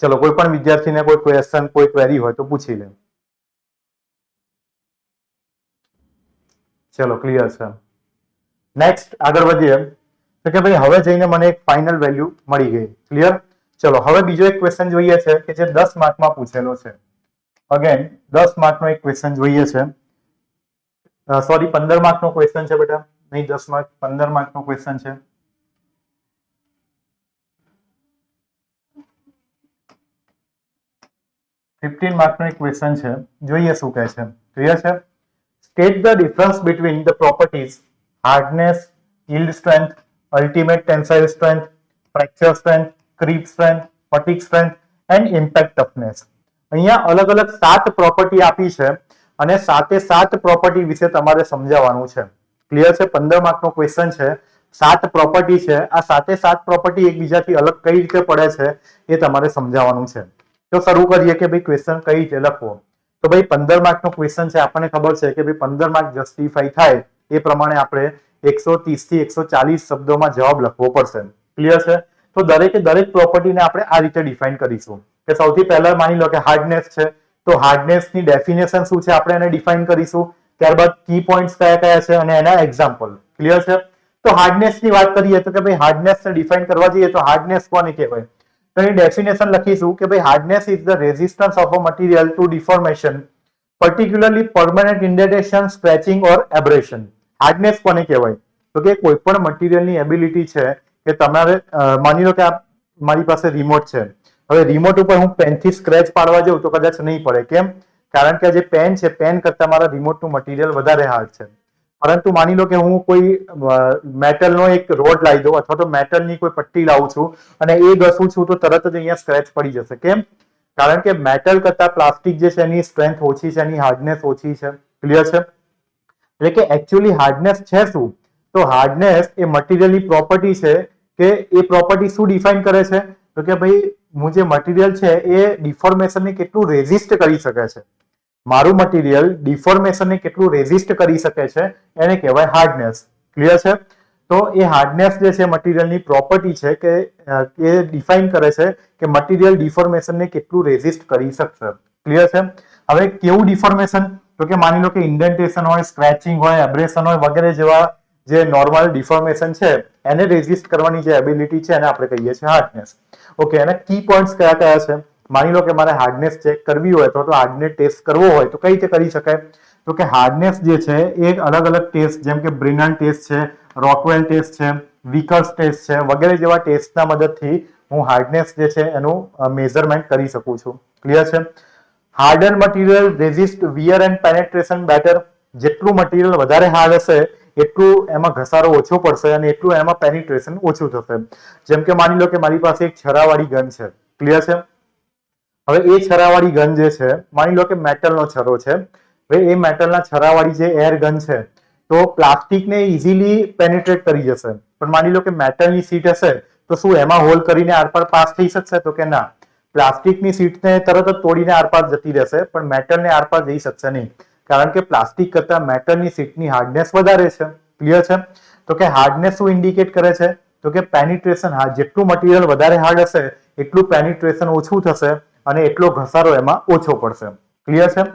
ચલો કોઈ પણ વિદ્યાર્થીને કોઈ ક્વેશ્ચન કોઈ ક્વેરી હોય તો પૂછી લે. ચલો ક્લિયર છે. નેક્સ્ટ આગળ વધીએ તો કે ભાઈ હવે જઈને મને એક ફાઇનલ વેલ્યુ મળી ગઈ. ક્લિયર. ચલો હવે બીજો એક ક્વેશ્ચન જોઈએ છે કે જે 10 માર્કમાં પૂછેલો છે. અગેન 10 માર્કનો એક ક્વેશ્ચન જોઈએ છે. સોરી 15 માર્કનો ક્વેશ્ચન છે બેટા, નહીં 10 માર્ક, 15 માર્કનો ક્વેશ્ચન છે. ફિફ્ટીન માર્કનો એક ક્વેશ્ચન છે. જોઈએ શું કહે છે. ક્લિયર છે. State the difference between the properties hardness, yield strength, ultimate tensile strength, fracture strength, creep strength, fatigue strength and impact toughness. અહીંયા અલગ અલગ 7 પ્રોપર્ટી આપી છે અને 7 પ્રોપર્ટી વિશે તમારે સમજાવવાનું છે. ક્લિયર છે. 15 માર્કનો ક્વેશ્ચન છે. 7 પ્રોપર્ટી છે. આ 7 પ્રોપર્ટી એકબીજાથી અલગ કઈ રીતે પડે છે એ તમારે સમજાવવાનું છે. તો શરૂ કરીએ કે ભાઈ ક્વેશ્ચન કઈ રીતે લખવો. તો ભાઈ 15 માર્કનો ક્વેશ્ચન છે. આપણને ખબર છે કે ભાઈ 15 માર્ક જસ્ટિફાઈ થાય એ પ્રમાણે આપણે 130 થી 140 શબ્દોમાં જવાબ લખવો પડશે. ક્લિયર છે. તો દરેક પ્રોપર્ટીને આપણે આ રીતે ડિફાઇન કરીશું કે સૌથી પહેલા માની લો કે હાર્ડનેસ છે, તો હાર્ડનેસની ડેફિનેશન શું છે આપણે એને ડિફાઇન કરીશું. ત્યારબાદ કી પોઈન્ટ્સ કયા કયા છે અને એના એક્ઝામ્પલ. ક્લિયર છે. તો હાર્ડનેસની વાત કરીએ તો કે ભાઈ હાર્ડનેસને ડિફાઇન કરવા જઈએ તો હાર્ડનેસ કોને કહેવાય. તો એની ડેફિનેશન લખીશું કે ભાઈ hardness is the resistance of a material to deformation, particularly permanent indentation, scratching or abrasion. Hardness કોને કહેવાય તો કે કોઈ પણ મટીરિયલની એબિલિટી છે કે તમારે માની લો કે આ મારી પાસે રિમોટ છે. હવે રિમોટ ઉપર હું પેનથી સ્ક્રેચ પાડવા જાઉં તો કદાચ નહીં પડે. કેમ? કારણ કે જે પેન છે પેન કરતા મારા રિમોટનું મટીરિયલ વધારે હાર્ડ છે. પરંતુ માની લો કે હું કોઈ મેટલનો એક રોડ લાવી દઉં અથવા તો મેટલની કોઈ પટ્ટી લાવું છું અને એ ઘસું છું તો તરત જ અહીંયા સ્ક્રેચ પડી જશે. કેમ? કારણ કે મેટલ કરતા પ્લાસ્ટિક જે છે એની સ્ટ્રેન્થ ઓછી છે, એની હાર્ડનેસ ઓછી છે. ક્લિયર છે. એટલે કે એકચ્યુઅલી હાર્ડનેસ છે શું? તો હાર્ડનેસ એ મટીરિયલની પ્રોપર્ટી છે કે એ પ્રોપર્ટી શું ડિફાઇન કરે છે તો કે ભાઈ હું જે મટીરિયલ છે એ ડિફોર્મેશનને કેટલું રેઝિસ્ટ કરી શકે છે. મારું મટીરિયલ ડિફોર્મેશનને કેટલું રેઝિસ્ટ કરી શકે છે એને કહેવાય હાર્ડનેસ. ક્લિયર છે. તો એ હાર્ડનેસ જે છે મટીરિયલની પ્રોપર્ટી છે કે એ ડિફાઇન કરે છે કે મટીરિયલ ડિફોર્મેશનને કેટલું રેઝિસ્ટ કરી શકશે. ક્લિયર છે. હવે કેવું ડિફોર્મેશન તો કે માની લો કે ઇન્ડેન્ટેશન હોય, સ્ક્રેચિંગ હોય, એબ્રેશન હોય વગેરે જેવા જે નોર્મલ ડિફોર્મેશન છે એને રેઝિસ્ટ કરવાની જે એબિલિટી છે એને આપણે કહીએ છીએ હાર્ડનેસ. ઓકે. અને કી પોઈન્ટ્સ કયા કયા છે? માની લો કે મારે હાર્ડનેસ ચેક કરવી હોય તો હાર્ડનેસ ટેસ્ટ કરવો હોય તો કઈ રીતે કરી શકાય તો કે હાર્ડનેસ જે છે એ અલગ અલગ ટેસ્ટ જેમ કે બ્રિનન ટેસ્ટ છે, રોકવેલ ટેસ્ટ છે, વિકર્સ ટેસ્ટ છે વગેરે જેવા ટેસ્ટના મદદથી હું હાર્ડનેસ જે છે એનું મેઝરમેન્ટ કરી શકું છું. ક્લિયર છે. Harden material resist wear and penetration better. જેટલું મટીરિયલ વધારે હાર્ડ હશે એટલું એમાં ઘસારો ઓછો પડશે અને એટલું એમાં પેનિટ્રેશન ઓછું થશે. જેમ કે માની લો કે મારી પાસે એક છરાવાળી ગન છે. ક્લિયર છે. હવે એ છરાવાળી ગન જે છે માની લો કે મેટલનો છરો છે. હવે એ મેટલના છરાવાળી જે એર ગન છે તો પ્લાસ્ટિકને ઇઝીલી પેનિટ્રેટ કરી જશે. પણ માની લો કે મેટલની સીટ હશે તો શું એમાં હોલ કરીને આરપાર પાસ થઈ શકશે તો કે ના. પ્લાસ્ટિકની સીટને તરત જ તોડીને આરપાર જતી રહેશે પણ મેટલને આરપાર જઈ શકશે નહીં કારણ કે પ્લાસ્ટિક કરતા મેટલની સીટની હાર્ડનેસ વધારે છે. ક્લિયર છે. તો કે હાર્ડનેસ શું ઇન્ડિકેટ કરે છે તો કે પેનિટ્રેશન. જેટલું મટીરિયલ વધારે હાર્ડ હશે એટલું પેનિટ્રેશન ઓછું થશે અને એટલો ઘસારો એમાં ઓછો પડશે. ક્લિયર છે.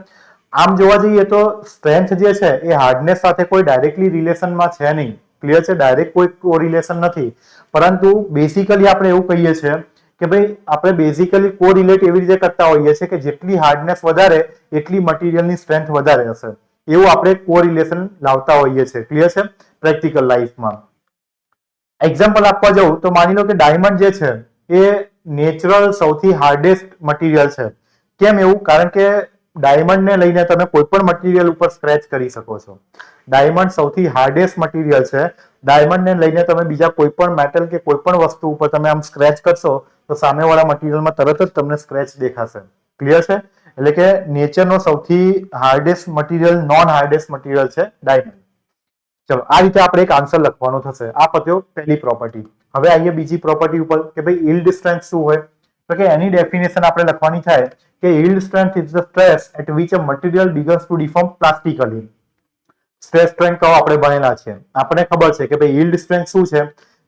આમ જોવા જઈએ તો સ્ટ્રેન્થ જે છે એ હાર્ડનેસ સાથે કોઈ ડાયરેક્ટલી રિલેશનમાં છે નહીં. ક્લિયર છે. ડાયરેક્ટ કોઈ કોરિલેશન નથી. પરંતુ બેઝિકલી આપણે એવું કહીએ છીએ કે ભાઈ આપણે બેઝિકલી કોરિલેટ એવી રીતે કરતા હોઈએ છીએ કે જેટલી હાર્ડનેસ વધારે એટલી મટીરિયલની સ્ટ્રેન્થ વધારે હશે. એવું આપણે કોરિલેશન લાવતા હોઈએ છીએ. ક્લિયર છે. પ્રેક્ટિકલ લાઈફમાં એક્ઝામ્પલ આપવા જાઉં તો માની લો કે ડાયમંડ જે છે એ નેચરલ સૌથી હાર્ડેસ્ટ મટીરિયલ છે. કેમ એવું? કારણ કે ડાયમંડને લઈને તમે કોઈ પણ મટીરિયલ ઉપર સ્ક્રેચ કરી શકો છો. ડાયમંડ સૌથી હાર્ડેસ્ટ મટીરિયલ છે. ડાયમંડને લઈને તમે બીજા કોઈ પણ મેટલ કે કોઈ પણ વસ્તુ ઉપર તમે આમ સ્ક્રેચ કરશો તો સામેવાળા મટીરિયલમાં તરત જ તમને સ્ક્રેચ દેખાશે. ક્લિયર છે. એટલે કે નેચરનો સૌથી hardest material non hardest material છે ડાયમંડ. ચલો આ રીતે આપણે એક આન્સર લખવાનો થશે. આ પત્યો પહેલી પ્રોપર્ટી. હવે આવીએ બીજી પ્રોપર્ટી ઉપર કે ભાઈ yield strength શું હોય તો કે એની ડેફિનેશન આપણે લખવાની થાય કે yield strength is the stress at which a material begins to deform plastically. Stress strength કહો આપણે ભણેલા છે. આપણે ખબર છે કે ભાઈ yield strength શું છે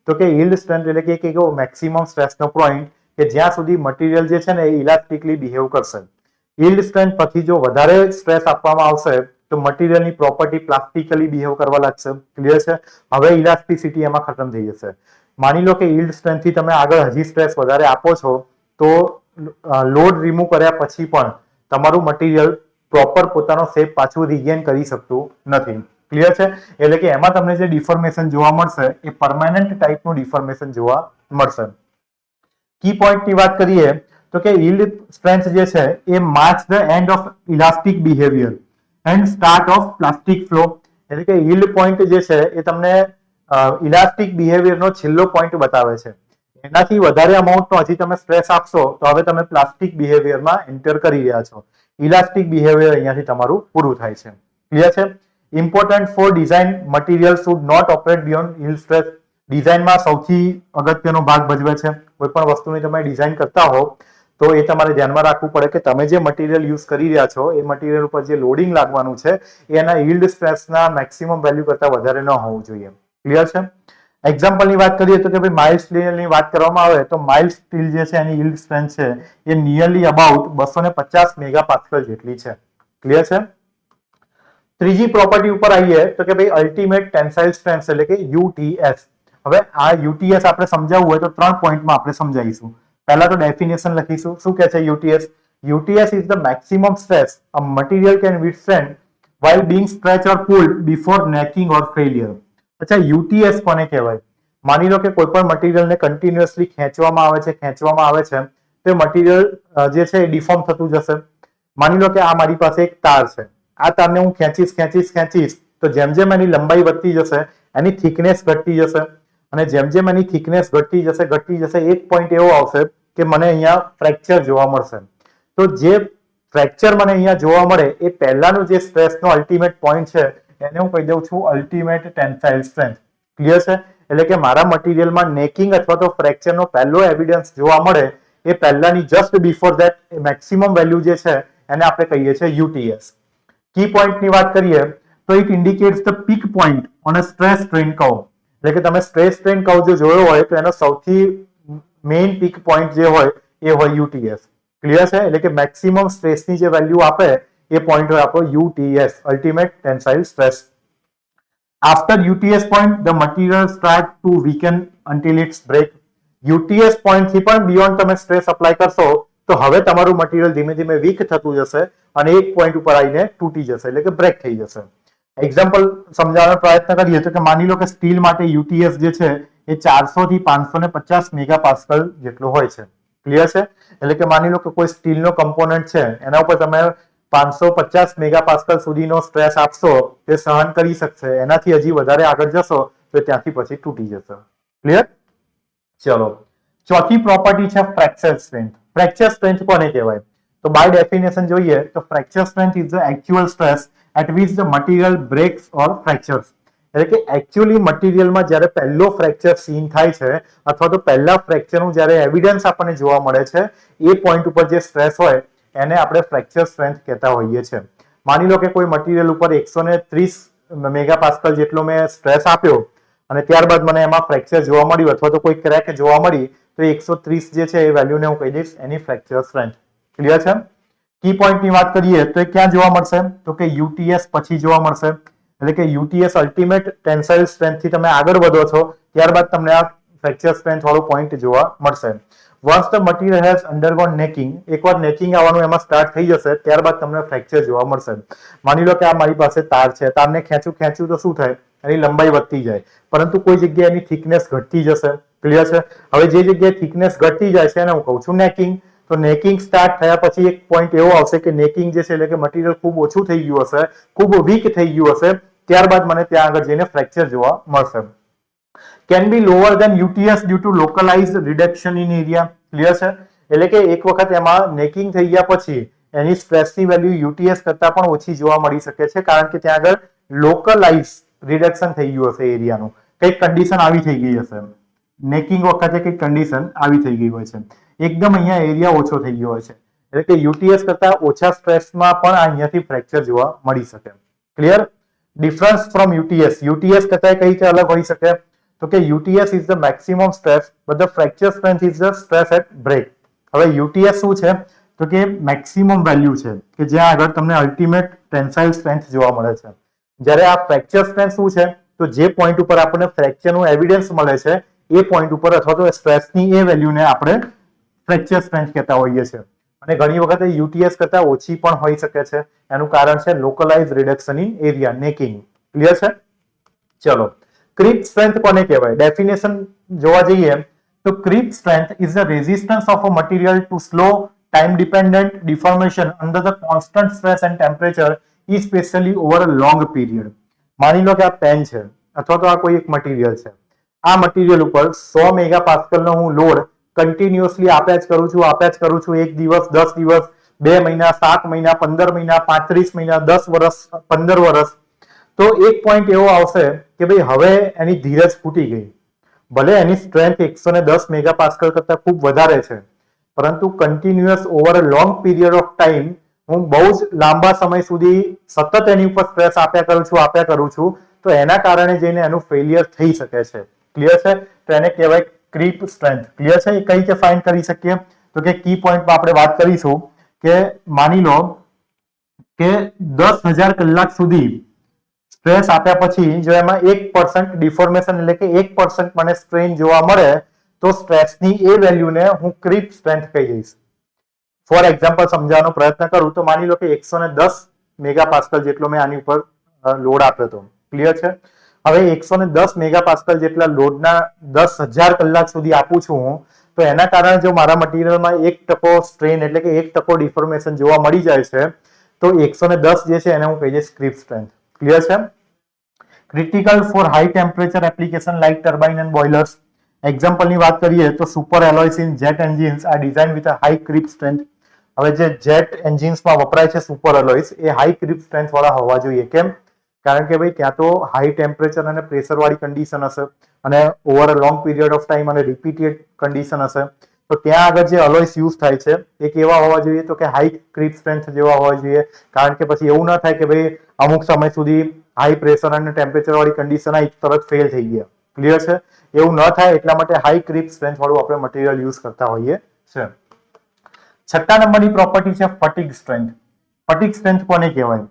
તો કે yield strength એટલે કે એક એવો મેક્સિમમ સ્ટ્રેસનો પોઈન્ટ કે જ્યાં સુધી મટીરિયલ જે છે ને એ ઇલાસ્ટિકલી બિહેવ કરશે. યીલ્ડ સ્ટ્રેન્થ પછી જો વધારે સ્ટ્રેસ આપવામાં આવશે તો મટીરિયલની પ્રોપર્ટી પ્લાસ્ટિકલી બિહેવ કરવા લાગશે. ક્લિયર છે? હવે ઇલાસ્ટિસિટી એમાં ખતમ થઈ જશે. માની લો કે યીલ્ડ સ્ટ્રેન્થથી તમે આગળ હજી સ્ટ્રેસ વધારે આપો છો તો લોડ રિમૂવ કર્યા પછી પણ તમારું મટીરિયલ પ્રોપર પોતાનો શેપ પાછું રિગેન કરી શકતું નથી. ક્લિયર છે? એટલે કે એમાં તમને જે ડિફોર્મેશન જોવા મળશે એ પરમાનન્ટ ટાઈપનું ડિફોર્મેશન જોવા મળશે. કી પોઈન્ટની વાત કરીએ તો કે યીલ્ડ સ્ટ્રેન્થ જે છે એ marks the end of elastic behaviour and start of plastic flow. એટલે કે યીલ્ડ પોઈન્ટ જે છે એ તમને ઇલાસ્ટિક બિહેવિયરનો છેલ્લો પોઈન્ટ બતાવે છે. એનાથી વધારે અમાઉન્ટનો હજી તમે સ્ટ્રેસ આપશો તો હવે તમે પ્લાસ્ટિક બિહેવિયરમાં એન્ટર કરી રહ્યા છો. ઇલાસ્ટિક બિહેવિયર અહીંયાથી તમારું પૂરું થાય છે. ક્લિયર છે? Important for design material should not operate beyond yield stress. ડિઝાઇનમાં સૌથી અગત્યનો ભાગ ભજવે છે. કોઈ પણ વસ્તુની તમે ડિઝાઇન કરતા હો તો એ તમારે ધ્યાનમાં રાખવું પડે કે તમે જે મટીરિયલ યુઝ કરી રહ્યા છો એ મટીરિયલ ઉપર જે લોડિંગ લાગવાનું છે એના યીલ્ડ સ્ટ્રેસના મેક્સિમમ વેલ્યુ કરતા વધારે ન હોવું જોઈએ. ક્લિયર છે? એક્ઝામ્પલની વાત કરીએ તો કે ભાઈ માઇલ્ડ સ્ટીલની વાત કરવામાં આવે તો માઇલ્ડ સ્ટીલ જે છે એની યીલ્ડ સ્ટ્રેન્થ છે એ નિયરલી અબાઉટ 250 મેગાપાસ્કલ જેટલી છે. ક્લિયર છે? ત્રીજી પ્રોપર્ટી ઉપર આવીએ તો કે ભાઈ અલ્ટિમેટ ટેન્સાઇલ સ્ટ્રેન્થ એટલે કે યુટીએસ. હવે આ યુટીએસ આપણે સમજાવવું હોય તો 3 પોઈન્ટમાં આપણે સમજાવીશું. પહેલા તો ડેફિનેશન લખીશું. શું કહે છે UTS? UTS is the maximum stress a material can withstand while being stretched or pulled before necking or failure. અચ્છા UTS કોને કહેવાય? માની લો કે કોઈ પણ મટીરિયલને કન્ટિન્યુઅસલી ખેંચવામાં આવે છે તો મટીરિયલ જે છે એ ડિફોર્મ થતું જશે. માની લો કે આ મારી પાસે એક તાર છે. આ તારને હું ખેંચીશ તો જેમ જેમ એની લંબાઈ વધતી જશે એની થિકનેસ ઘટતી જશે અને જેમ જેમ એની થિકનેસ ઘટતી જશે એક પોઈન્ટ એવો આવશે કે મને અહીંયા ફ્રેક્ચર જોવા મળશે. તો જે ફ્રેક્ચર મને અહીંયા જોવા મળે એ પહેલાનો જે સ્ટ્રેસનો અલ્ટિમેટ પોઈન્ટ છે એને હું કહી દઉં છું અલ્ટિમેટ ટેન્સાઇલ સ્ટ્રેન્થ. ક્લિયર છે? એટલે કે મારા મટીરિયલમાં નેકિંગ અથવા તો ફ્રેક્ચરનો પહેલો એવિડન્સ જોવા મળે એ પહેલાની just before that maximum value જે છે એને આપણે કહીએ છીએ યુટીએસ. કી પોઈન્ટની વાત કરીએ તો it indicates the peak point on a stress strain curve. એટલે કે તમે સ્ટ્રેસ સ્ટ્રેન કર્વ જો જોયો હોય તો એનો સૌથી મેઇન પીક પોઈન્ટ જે હોય એ હોય યુટીએસ. ક્લિયર છે? એટલે કે મેક્સિમમ સ્ટ્રેસની જે વેલ્યુ આપે એ પોઈન્ટ હોય આપણો UTS ultimate tensile stress. After UTS point the material start to weaken until its break. UTS પોઈન્ટથી પણ બિયોન્ડ તમે સ્ટ્રેસ અપ્લાય કરશો તો હવે તમારું મટીરિયલ ધીમે ધીમે વીક થતું જશે અને એક પોઈન્ટ ઉપર આવીને તૂટી જશે એટલે કે બ્રેક થઈ જશે. એક્ઝામ્પલ સમજાવવાનો પ્રયત્ન કરીએ તો કે માની લો કે સ્ટીલ માટે યુટીએસ જે છે એ 400 થી 550 મેગાપાસ્કલ જેટલો હોય છે. ક્લિયર છે? એટલે કે માની લો કે કોઈ સ્ટીલનો કમ્પોનન્ટ છે એના ઉપર તમે 550 મેગાપાસ્કલ સુધીનો સ્ટ્રેસ આપશો તે સહન કરી શકશે. એનાથી હજી વધારે આગળ જશો તો ત્યાંથી પછી તૂટી જશે. ક્લિયર? ચલો, ચોથી પ્રોપર્ટી છે ફ્રેક્ચર સ્ટ્રેન્થ. ફ્રેક્ચર સ્ટ્રેન્થ કોને કહેવાય? તો બાય ડેફિનેશન જોઈએ તો fracture strength is the actual stress at which the material breaks or fractures. એટલે કે એકચ્યુઅલી મટીરિયલમાં જ્યારે પહેલો ફ્રેક્ચર સીન થાય છે અથવા તો પહેલા ફ્રેક્ચરનું જ્યારે એવિડન્સ આપણને જોવા મળે છે એ પોઈન્ટ ઉપર જે સ્ટ્રેસ હોય એને આપણે ફ્રેક્ચર સ્ટ્રેન્થ કહેતા હોઈએ છીએ. માની લો કે કોઈ મટીરિયલ ઉપર 130 મેગાપાસ્કલ જેટલો મેં સ્ટ્રેસ આપ્યો અને ત્યારબાદ મને એમાં ફ્રેક્ચર જોવા મળ્યું અથવા તો કોઈ ક્રેક જોવા મળી તો 130 જે છે એ વેલ્યુને હું કહી દઈશ એની ફ્રેક્ચર સ્ટ્રેન્થ. ક્લિયર છે? કી પોઈન્ટની વાત કરીએ તો એ ક્યાં જોવા મળશે? તો કે યુટીએસ પછી જોવા મળશે. એટલે કે યુટીએસ અલ્ટિમેટ ટેન્સાઇલ સ્ટ્રેન્થથી તમે આગળ વધો છો ત્યારબાદ તમને આ ફ્રેક્ચર સ્ટ્રેન્થ વાળો પોઈન્ટ જોવા મળશે. Once the material has undergone necking, એકવાર નેકિંગ આવવાનું એમાં સ્ટાર્ટ થઈ જશે ત્યારબાદ તમને ફ્રેક્ચર જોવા મળશે. માની લો કે આ મારી પાસે તાર છે, તારને ખેંચું તો શું થાય? એની લંબાઈ વધતી જાય પરંતુ કોઈ જગ્યાએ એની થિકનેસ ઘટતી જશે. ક્લિયર છે? હવે જે જગ્યાએ થિકનેસ ઘટતી જાય છે એને હું કહું છું નેકિંગ. તો નેકિંગ સ્ટાર્ટ થયા પછી એક પોઈન્ટ એવો આવશે કે નેકિંગ જે છે એટલે કે મટીરિયલ ખૂબ ઓછું થઈ ગયું હશે, ખૂબ વીક થઈ ગયું હશે, ત્યારબાદ મને ત્યાં આગળ જઈને ફ્રેક્ચર જોવા મળશે. Can be lower then UTS due to localized reduction in area. Clear છે? એટલે કે એક વખત એમાં નેકિંગ થઈ ગયા પછી એની સ્ટ્રેસની વેલ્યુ યુટીએસ કરતા પણ ઓછી જોવા મળી શકે છે કારણ કે ત્યાં આગળ લોકલાઇઝ રિડક્શન થઈ ગયું હશે એરિયાનું. કંઈક કન્ડિશન આવી થઈ ગઈ હશે. નેકિંગ વખતે કંઈક કન્ડિશન આવી થઈ ગઈ હોય છે. એકદમ અહીંયા એરિયા ઓછો થઈ ગયો હોય છે. એટલે કે યુટીએસ કરતા ઓછા સ્ટ્રેસમાં પણ અહીંયાથી ફ્રેક્ચર જોવા મળી શકે. Clear? Difference from UTS. UTS કરતા કઈ રીતે અલગ હોઈ શકે? તો કે UTS is the maximum stress but the fracture strength is the stress at break. હવે યુટીએસ શું છે તો કે મેક્સિમમ વેલ્યુ છે કે જ્યાં આગળ તમને અલ્ટિમેટ ટેન્સાઇલ સ્ટ્રેન્થ જોવા મળે છે. જ્યારે આ ફ્રેક્ચર સ્ટ્રેન્થ શું છે તો જે પોઈન્ટ ઉપર આપણને ફ્રેક્ચરનું એવિડન્સ મળે છે એ પોઈન્ટ ઉપર અથવા તો સ્ટ્રેસની એ વેલ્યુને આપણે ફ્રેક્ચર સ્ટ્રેન્થ કહેતા હોઈએ છીએ. અને ઘણી વખત યુટીએસ કરતા ઓછી પણ હોઈ શકે છે. એનું કારણ છે localize reduction in area, necking. Clear છે? ચલો, ક્રીપ સ્ટ્રેન્થ કોને કહેવાય? ડેફિનેશન જોવા જઈએ તો creep strength is the resistance of a material two slow time dependent deformation under the constant stress and temperature, especially over a long period. માની લો કે આ પેન છે અથવા તો આ કોઈ એક મટીરિયલ છે. આ મટીરિયલ ઉપર 100 મેગાપાસ્કલ નો હું લોડ કન્ટિન્યુઅસલી આપ્યા જ કરું છું 1 દિવસ, 10 દિવસ, 2 મહિના, 7 મહિના, 15 મહિના, 35 મહિના, 10 વર્ષ, 15 વર્ષ, તો એક પોઈન્ટ એવો આવશે કે ભાઈ હવે એની ધીરજ ફૂટી ગઈ. ભલે એની સ્ટ્રેન્થ 110 મેગાપાસ્કલ કરતા ખૂબ વધારે છે, પરંતુ continuous over a long period of time હું બહુ જ લાંબા સમય સુધી સતત એની ઉપર સ્ટ્રેસ આપ્યા કરું છું તો એના કારણે જઈને એનું ફેલિયર થઈ શકે છે. ક્લિયર છે? તો એને કહેવાય ક્રીપ સ્ટ્રેન્થ. ક્લિયર છે? એ કઈ રીતે ફાઇન્ડ કરી શકીએ તો કે કી પોઈન્ટમાં આપણે વાત કરીશું કે માની લો કે 10,000 કલાક સુધી સ્ટ્રેસ આપ્યા પછી જો એમાં 1% ડિફોર્મેશન એટલે કે 1% મને સ્ટ્રેન જોવા મળે તો સ્ટ્રેસની એ વેલ્યુને હું ક્રીપ સ્ટ્રેન્થ કહી દઈશ. ફોર એક્ઝામ્પલ સમજાવવાનો પ્રયત્ન કરું તો માની લો કે 110 મેગાપાસ્કલ જેટલો મેં આની ઉપર લોડ આપ્યો હતો. ક્લિયર છે? હવે 110 મેગાપાસ્કલ જેટલા લોડના 10,000 કલાક સુધી આપું છું હું, તો એના કારણે જો મારા મટીરિયલમાં 1% સ્ટ્રેન એટલે કે 1% ડિફોર્મેશન જોવા મળી જાય છે તો 110 જે છે એને હું કહી દઈશ ક્રીપ સ્ટ્રેન્થ. ક્લિયર છે? Critical for high temperature application like turbine and boilers. એક્ઝામ્પલની વાત કરીએ તો super alloys in jet engines are design with a high creep strength. હવે જે જેટ એન્જિન્સમાં વપરાય છે સુપર એલોયસ એ હાઈ ક્રીપ સ્ટ્રેન્થ વાળા હોવા જોઈએ. કેમ? કારણ કે ભાઈ ત્યાં તો હાઈ ટેમ્પરેચર અને પ્રેશર વાળી કન્ડિશન હશે અને over a long period of time અને રિપીટેડ કન્ડિશન હશે, તો ત્યાં આગળ જે અલોયસ યુઝ થાય છે એ કેવા હોવા જોઈએ તો કે હાઈ ક્રીપ સ્ટ્રેન્થ જેવા હોવા જોઈએ. કારણ કે પછી એવું ના થાય કે ભાઈ અમુક સમય સુધી હાઈ પ્રેશર અને ટેમ્પરેચર વાળી કન્ડિશન આવી તરત ફેલ થઈ ગયા. ક્લિયર છે? એવું ન થાય એટલા માટે હાઈ ક્રીપ સ્ટ્રેન્થ વાળું આપણે મટીરિયલ યુઝ કરતા હોઈએ છે. 6 નંબરની પ્રોપર્ટી છે ફટીગ સ્ટ્રેન્થ. ફટીગ સ્ટ્રેન્થ કોને કહેવાય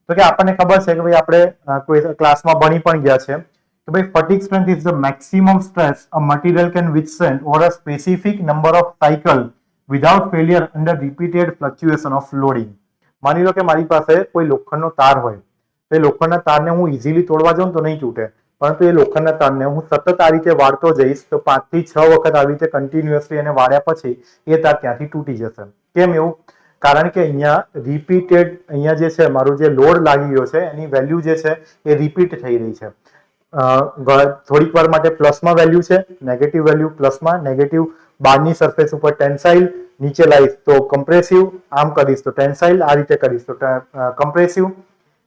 તો કે આપણને ખબર છે કે ભાઈ આપણે કોઈ ક્લાસમાં ભણી પણ ગયા છે કે ભાઈ fatigue strength is the maximum stress a material can withstand over a specific number of cycle without failure under repeated fluctuation of loading. માની લો કે મારી પાસે કોઈ લોખંડનો તાર હોય, એ લોખંડના તારને હું ઇઝીલી તોડવા જાઉં તો નહીં તૂટે, પરંતુ એ લોખંડના તારને હું સતત આ રીતે વાળતો જઈશ તો 5 થી 6 વખત આવી રીતે કન્ટિન્યુઅસલી એને વાળ્યા પછી એ તાર ત્યાંથી તૂટી જશે. કેમ એવું? કારણ કે અહીંયા અહીંયા જે છે મારું જે લોડ લાગી ગયો છે એની વેલ્યુ જે છે એ રિપીટ થઈ રહી છે. થોડીક વાર માટે પ્લસમાં વેલ્યુ છે, નેગેટિવ વેલ્યુ પ્લસમાં, નેગેટિવ બહારની સરફેસ ઉપર ટેન્સાઇલ, નીચે લાવીશ તો કમ્પ્રેસિવ, આમ કરીશ તો ટેન્સાઇલ, આ રીતે કરીશ તો કમ્પ્રેસિવ.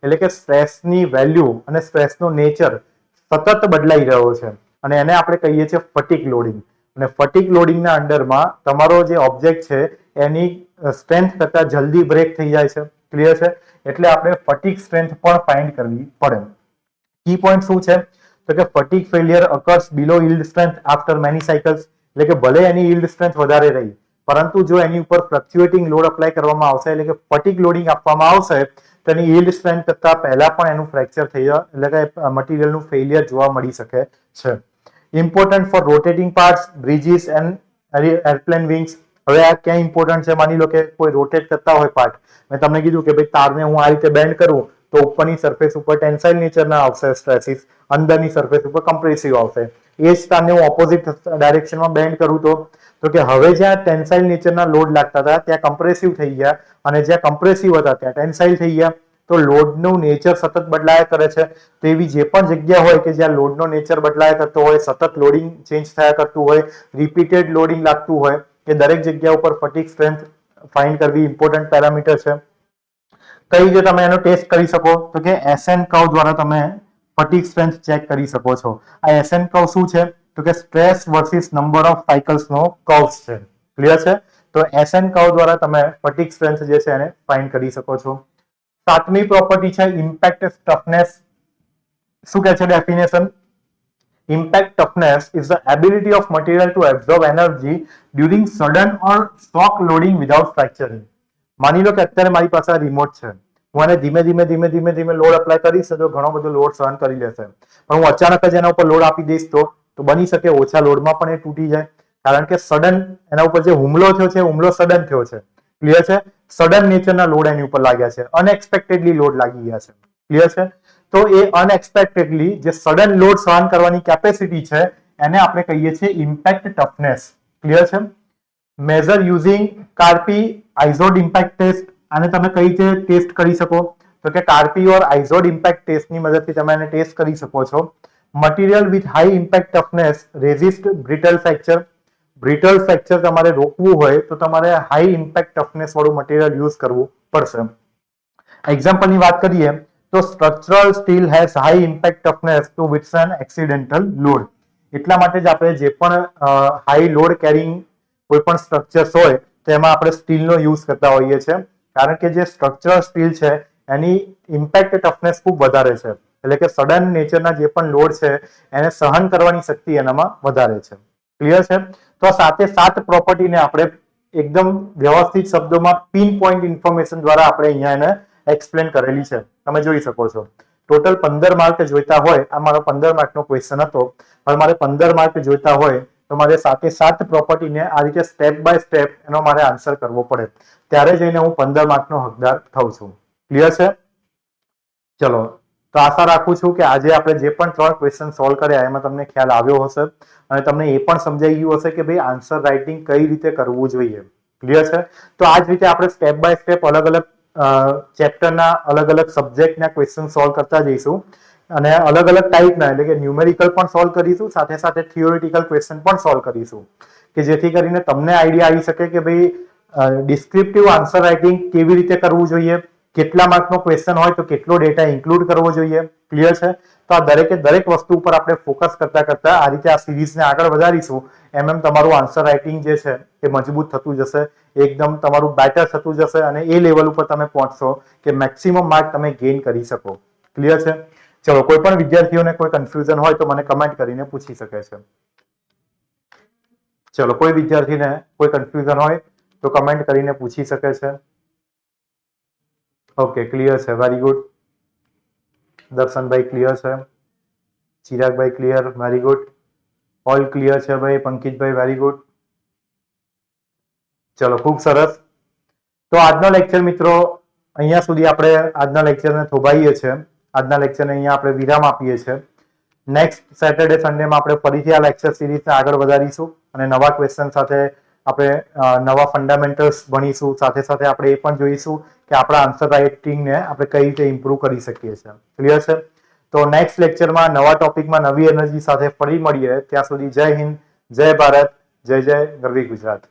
એટલે કે સ્ટ્રેસની વેલ્યુ અને સ્ટ્રેસનો નેચર સતત બદલાઈ રહ્યો છે અને એને આપણે કહીએ છીએ ફટીગ લોડિંગ. અને ફટીગ લોડિંગના અંડરમાં તમારો જે ઓબ્જેક્ટ છે એની સ્ટ્રેન્થ કરતા જલ્દી બ્રેક થઈ જાય છે. ક્લિયર છે? એટલે આપણે ફટીગ સ્ટ્રેન્થ પણ ફાઇન્ડ કરવી પડે. કી પોઈન્ટ શું છે તો કે fatigue failure occurs below yield strength after many cycles. એટલે કે ભલે એની યીલ્ડ સ્ટ્રેન્થ વધારે રહી, પરંતુ જો એની ઉપર ફ્લક્ચ્યુએટિંગ લોડ અપ્લાય કરવામાં આવશે એટલે કે ફટીગ લોડિંગ આપવામાં આવશે તો એની યીલ્ડ સ્ટ્રેન્થ કરતા પહેલા પણ એનું ફ્રેક્ચર થઈ જાય એટલે કે મટીરિયલનું ફેલિયર જોવા મળી શકે છે. Important four rotating parts, bridges and airplane wings. હવે આ ક્યાં ઇમ્પોર્ટન્ટ છે? માની લો કે કોઈ રોટેટ કરતા હોય પાર્ટ, મેં તમને કીધું કે ભાઈ તારને હું આ રીતે બેન્ડ કરું તો ઉપરની સરફેસ ઉપર ટેન્સાઇલ નેચરના આવશે સ્ટ્રેસીસ, અંદરની સરફેસ ઉપર કમ્પ્રેસિવ આવશે. એ જ તારને હું ઓપોઝિટ ડાયરેક્શનમાં બેન્ડ કરું તો કે હવે જ્યાં ટેન્સાઇલ નેચરના લોડ લાગતા હતા ત્યાં કમ્પ્રેસિવ થઈ ગયા અને જ્યાં કમ્પ્રેસિવ હતા ત્યાં ટેન્સાઇલ થઈ ગયા. તો લોડનું નેચર સતત બદલાયા કરે છે. તો એવી જે પણ જગ્યા હોય કે જ્યાં લોડનો નેચર બદલાયા કરતો હોય, સતત લોડિંગ ચેન્જ થયા કરતું હોય, રિપીટેડ લોડિંગ લાગતું હોય, એ દરેક જગ્યા ઉપર ફટીગ સ્ટ્રેન્થ ફાઇન્ડ કરવી ઇમ્પોર્ટન્ટ પેરામીટર છે. કઈ રીતે તમે એનો ટેસ્ટ કરી શકો તો કે એસએન કર્વ દ્વારા તમે ફટીગ સ્ટ્રેન્થ ચેક કરી શકો છો. આ એસએન કર્વ શું છે તો કે stress versus number of cycles નો કર્વ છે. ક્લિયર છે? તો એસએન કર્વ દ્વારા તમે ફટીગ સ્ટ્રેન્થ જે છે એને ફાઇન્ડ કરી શકો છો. 7મી પ્રોપર્ટી છે ઇમ્પેક્ટ ટફનેસ. શું કહે છે definition? Impact toughness is the ability of material to absorb energy during sudden or shock loading without fracturing. માની લો કે અત્યારે મારી પાસે રિમોટ છે, હું આને ધીમે ધીમે ધીમે ધીમે ધીમે લોડ અપ્લાય કરીશ તો ઘણો બધો લોડ સહન કરી લેશે, પણ હું અચાનક જ એના ઉપર લોડ આપી દઈશ તો બની શકે ઓછા લોડમાં પણ એ તૂટી જાય, કારણ કે સડન એના ઉપર જે હુમલો થયો છે હુમલો સડન થયો છે. ક્લિયર છે? સડન નેચરના લોડ એની ઉપર લાગ્યા છે, અનએક્સપેક્ટેડલી લોડ લાગી ગયા છે. ક્લિયર છે? તો એ અનએક્સપેક્ટેડલી જે સડન લોડ સહન કરવાની કેપેસિટી છે એને આપણે કહીએ છીએ ઇમ્પેક્ટ ટફનેસ. ક્લિયર છે? Measure using Charpy Izod impact test. આને તમે કઈ રીતે ટેસ્ટ કરી શકો? તો કે કાર્પી ઓર આઇઝોડ ઇમ્પેક્ટ ટેસ્ટની મદદથી તમે એને ટેસ્ટ કરી શકો છો. Material with high impact toughness resist brittle fracture. Brittle fracture તમારે રોકવું હોય તો તમારે હાઈ ઇમ્પેક્ટ ટફનેસ વાળું મટીરિયલ યુઝ કરવું પડશે. એક્ઝામ્પલની વાત કરીએ તો structural steel has high impact toughness to withstand accidental load. એટલા માટે જ આપણે જે પણ હાઈ લોડ કેરિંગ કોઈ પણ સ્ટ્રક્ચર્સ હોય તો એમાં આપણે સ્ટીલનો યુઝ કરતા હોઈએ છીએ, કારણ કે જે સ્ટ્રક્ચરલ સ્ટીલ છે એની ઇમ્પેક્ટ ટફનેસ ખૂબ વધારે છે, એટલે કે સડન નેચરના જે પણ લોડ છે એને સહન કરવાની શક્તિ એનામાં વધારે છે. ક્લિયર છે? તો આ સાથે 7 પ્રોપર્ટીને આપણે એકદમ વ્યવસ્થિત શબ્દોમાં પિન પોઈન્ટ ઇન્ફોર્મેશન દ્વારા આપણે અહીંયા એને એક્સપ્લેન કરેલી છે. તમે જોઈ શકો છો. ટોટલ 15 માર્ક જોઈતા હોય, આ મારો 15 માર્કનો ક્વેશ્ચન હતો, પણ મારે 15 માર્ક જોઈતા હોય તો મારે 7 પ્રોપર્ટીને આ રીતે સ્ટેપ બાય સ્ટેપ એનો મારે આન્સર કરવો પડે, ત્યારે જઈને હું 15 માર્કનો હકદાર થાઉં છું. ક્લિયર છે? ચલો, તો આશા રાખું છું કે આજે આપણે જે પણ 3 ક્વેશ્ચન સોલ્વ કર્યા એમાં તમને ખ્યાલ આવ્યો હશે અને તમને એ પણ સમજાઈ ગયું હશે કે ભાઈ આન્સર રાઇટિંગ કઈ રીતે કરવું જોઈએ. ક્લિયર છે? તો આ જ રીતે આપણે સ્ટેપ બાય સ્ટેપ અલગ અલગ ચેપ્ટરના અલગ અલગ સબ્જેક્ટના ક્વેશ્ચન સોલ્વ કરતા જઈશું અને અલગ અલગ ટાઈપના એટલે કે ન્યુમેરિકલ પણ સોલ્વ કરીશું, સાથે સાથે થિયોરિટિકલ ક્વેશ્ચન પણ સોલ્વ કરીશું, કે જેથી કરીને તમને આઈડિયા આવી શકે કે ભાઈ ડિસ્ક્રિપ્ટિવ આન્સર રાઇટિંગ કેવી રીતે કરવું જોઈએ, કેટલા માર્કનો ક્વેશ્ચન હોય તો કેટલો ડેટા ઇન્ક્લુડ કરવો જોઈએ. ક્લિયર છે? તો આ દરેક વસ્તુ ઉપર આપણે ફોકસ કરતા કરતા આ રીતે આ સિરીઝને આગળ વધારીશું, એમ તમારું આન્સર રાઇટિંગ જે છે એ મજબૂત થતું જશે, એકદમ તમારું બેટર થતું જશે અને એ લેવલ ઉપર તમે પહોંચશો કે મેક્સિમમ માર્ક તમે ગેઇન કરી શકો. ક્લિયર છે? ચલો, કોઈ પણ વિદ્યાર્થીઓને કોઈ કન્ફ્યુઝન હોય તો મને કમેન્ટ કરીને પૂછી શકે છે. ચલો, કોઈ વિદ્યાર્થીને કોઈ કન્ફ્યુઝન હોય તો કમેન્ટ કરીને પૂછી શકે છે. ઓકે, ક્લિયર છે, વેરી ગુડ. દર્શનભાઈ ક્લિયર છે, Chiragbhai clear, very good. All clear છે ભાઈ, પંકિતભાઈ વેરી ગુડ. ચલો, ખૂબ સરસ. તો આજનો લેક્ચર મિત્રો અહીંયા સુધી આપણે આજના લેક્ચરને થોભાઈએ છીએ. આજના લેક્ચરને અહીંયા આપણે વિરામ આપીએ છીએ. નેક્સ્ટ સેટરડે સન્ડેમાં આપણે ફરીથી આ લેક્ચર સિરીઝને આગળ વધારીશું અને નવા ક્વેશ્ચન સાથે આપણે નવા ફંડામેન્ટલ્સ ભણીશું. સાથે સાથે આપણે એ પણ જોઈશું કે આપણા આન્સર રાઇટિંગને આપણે કઈ રીતે ઇમ્પ્રૂવ કરી શકીએ છીએ. ક્લિયર છે? તો નેક્સ્ટ લેક્ચરમાં નવા ટોપિકમાં નવી એનર્જી સાથે ફરી મળીએ. ત્યાં સુધી જય હિન્દ, જય ભારત, જય જય ગરવી ગુજરાત.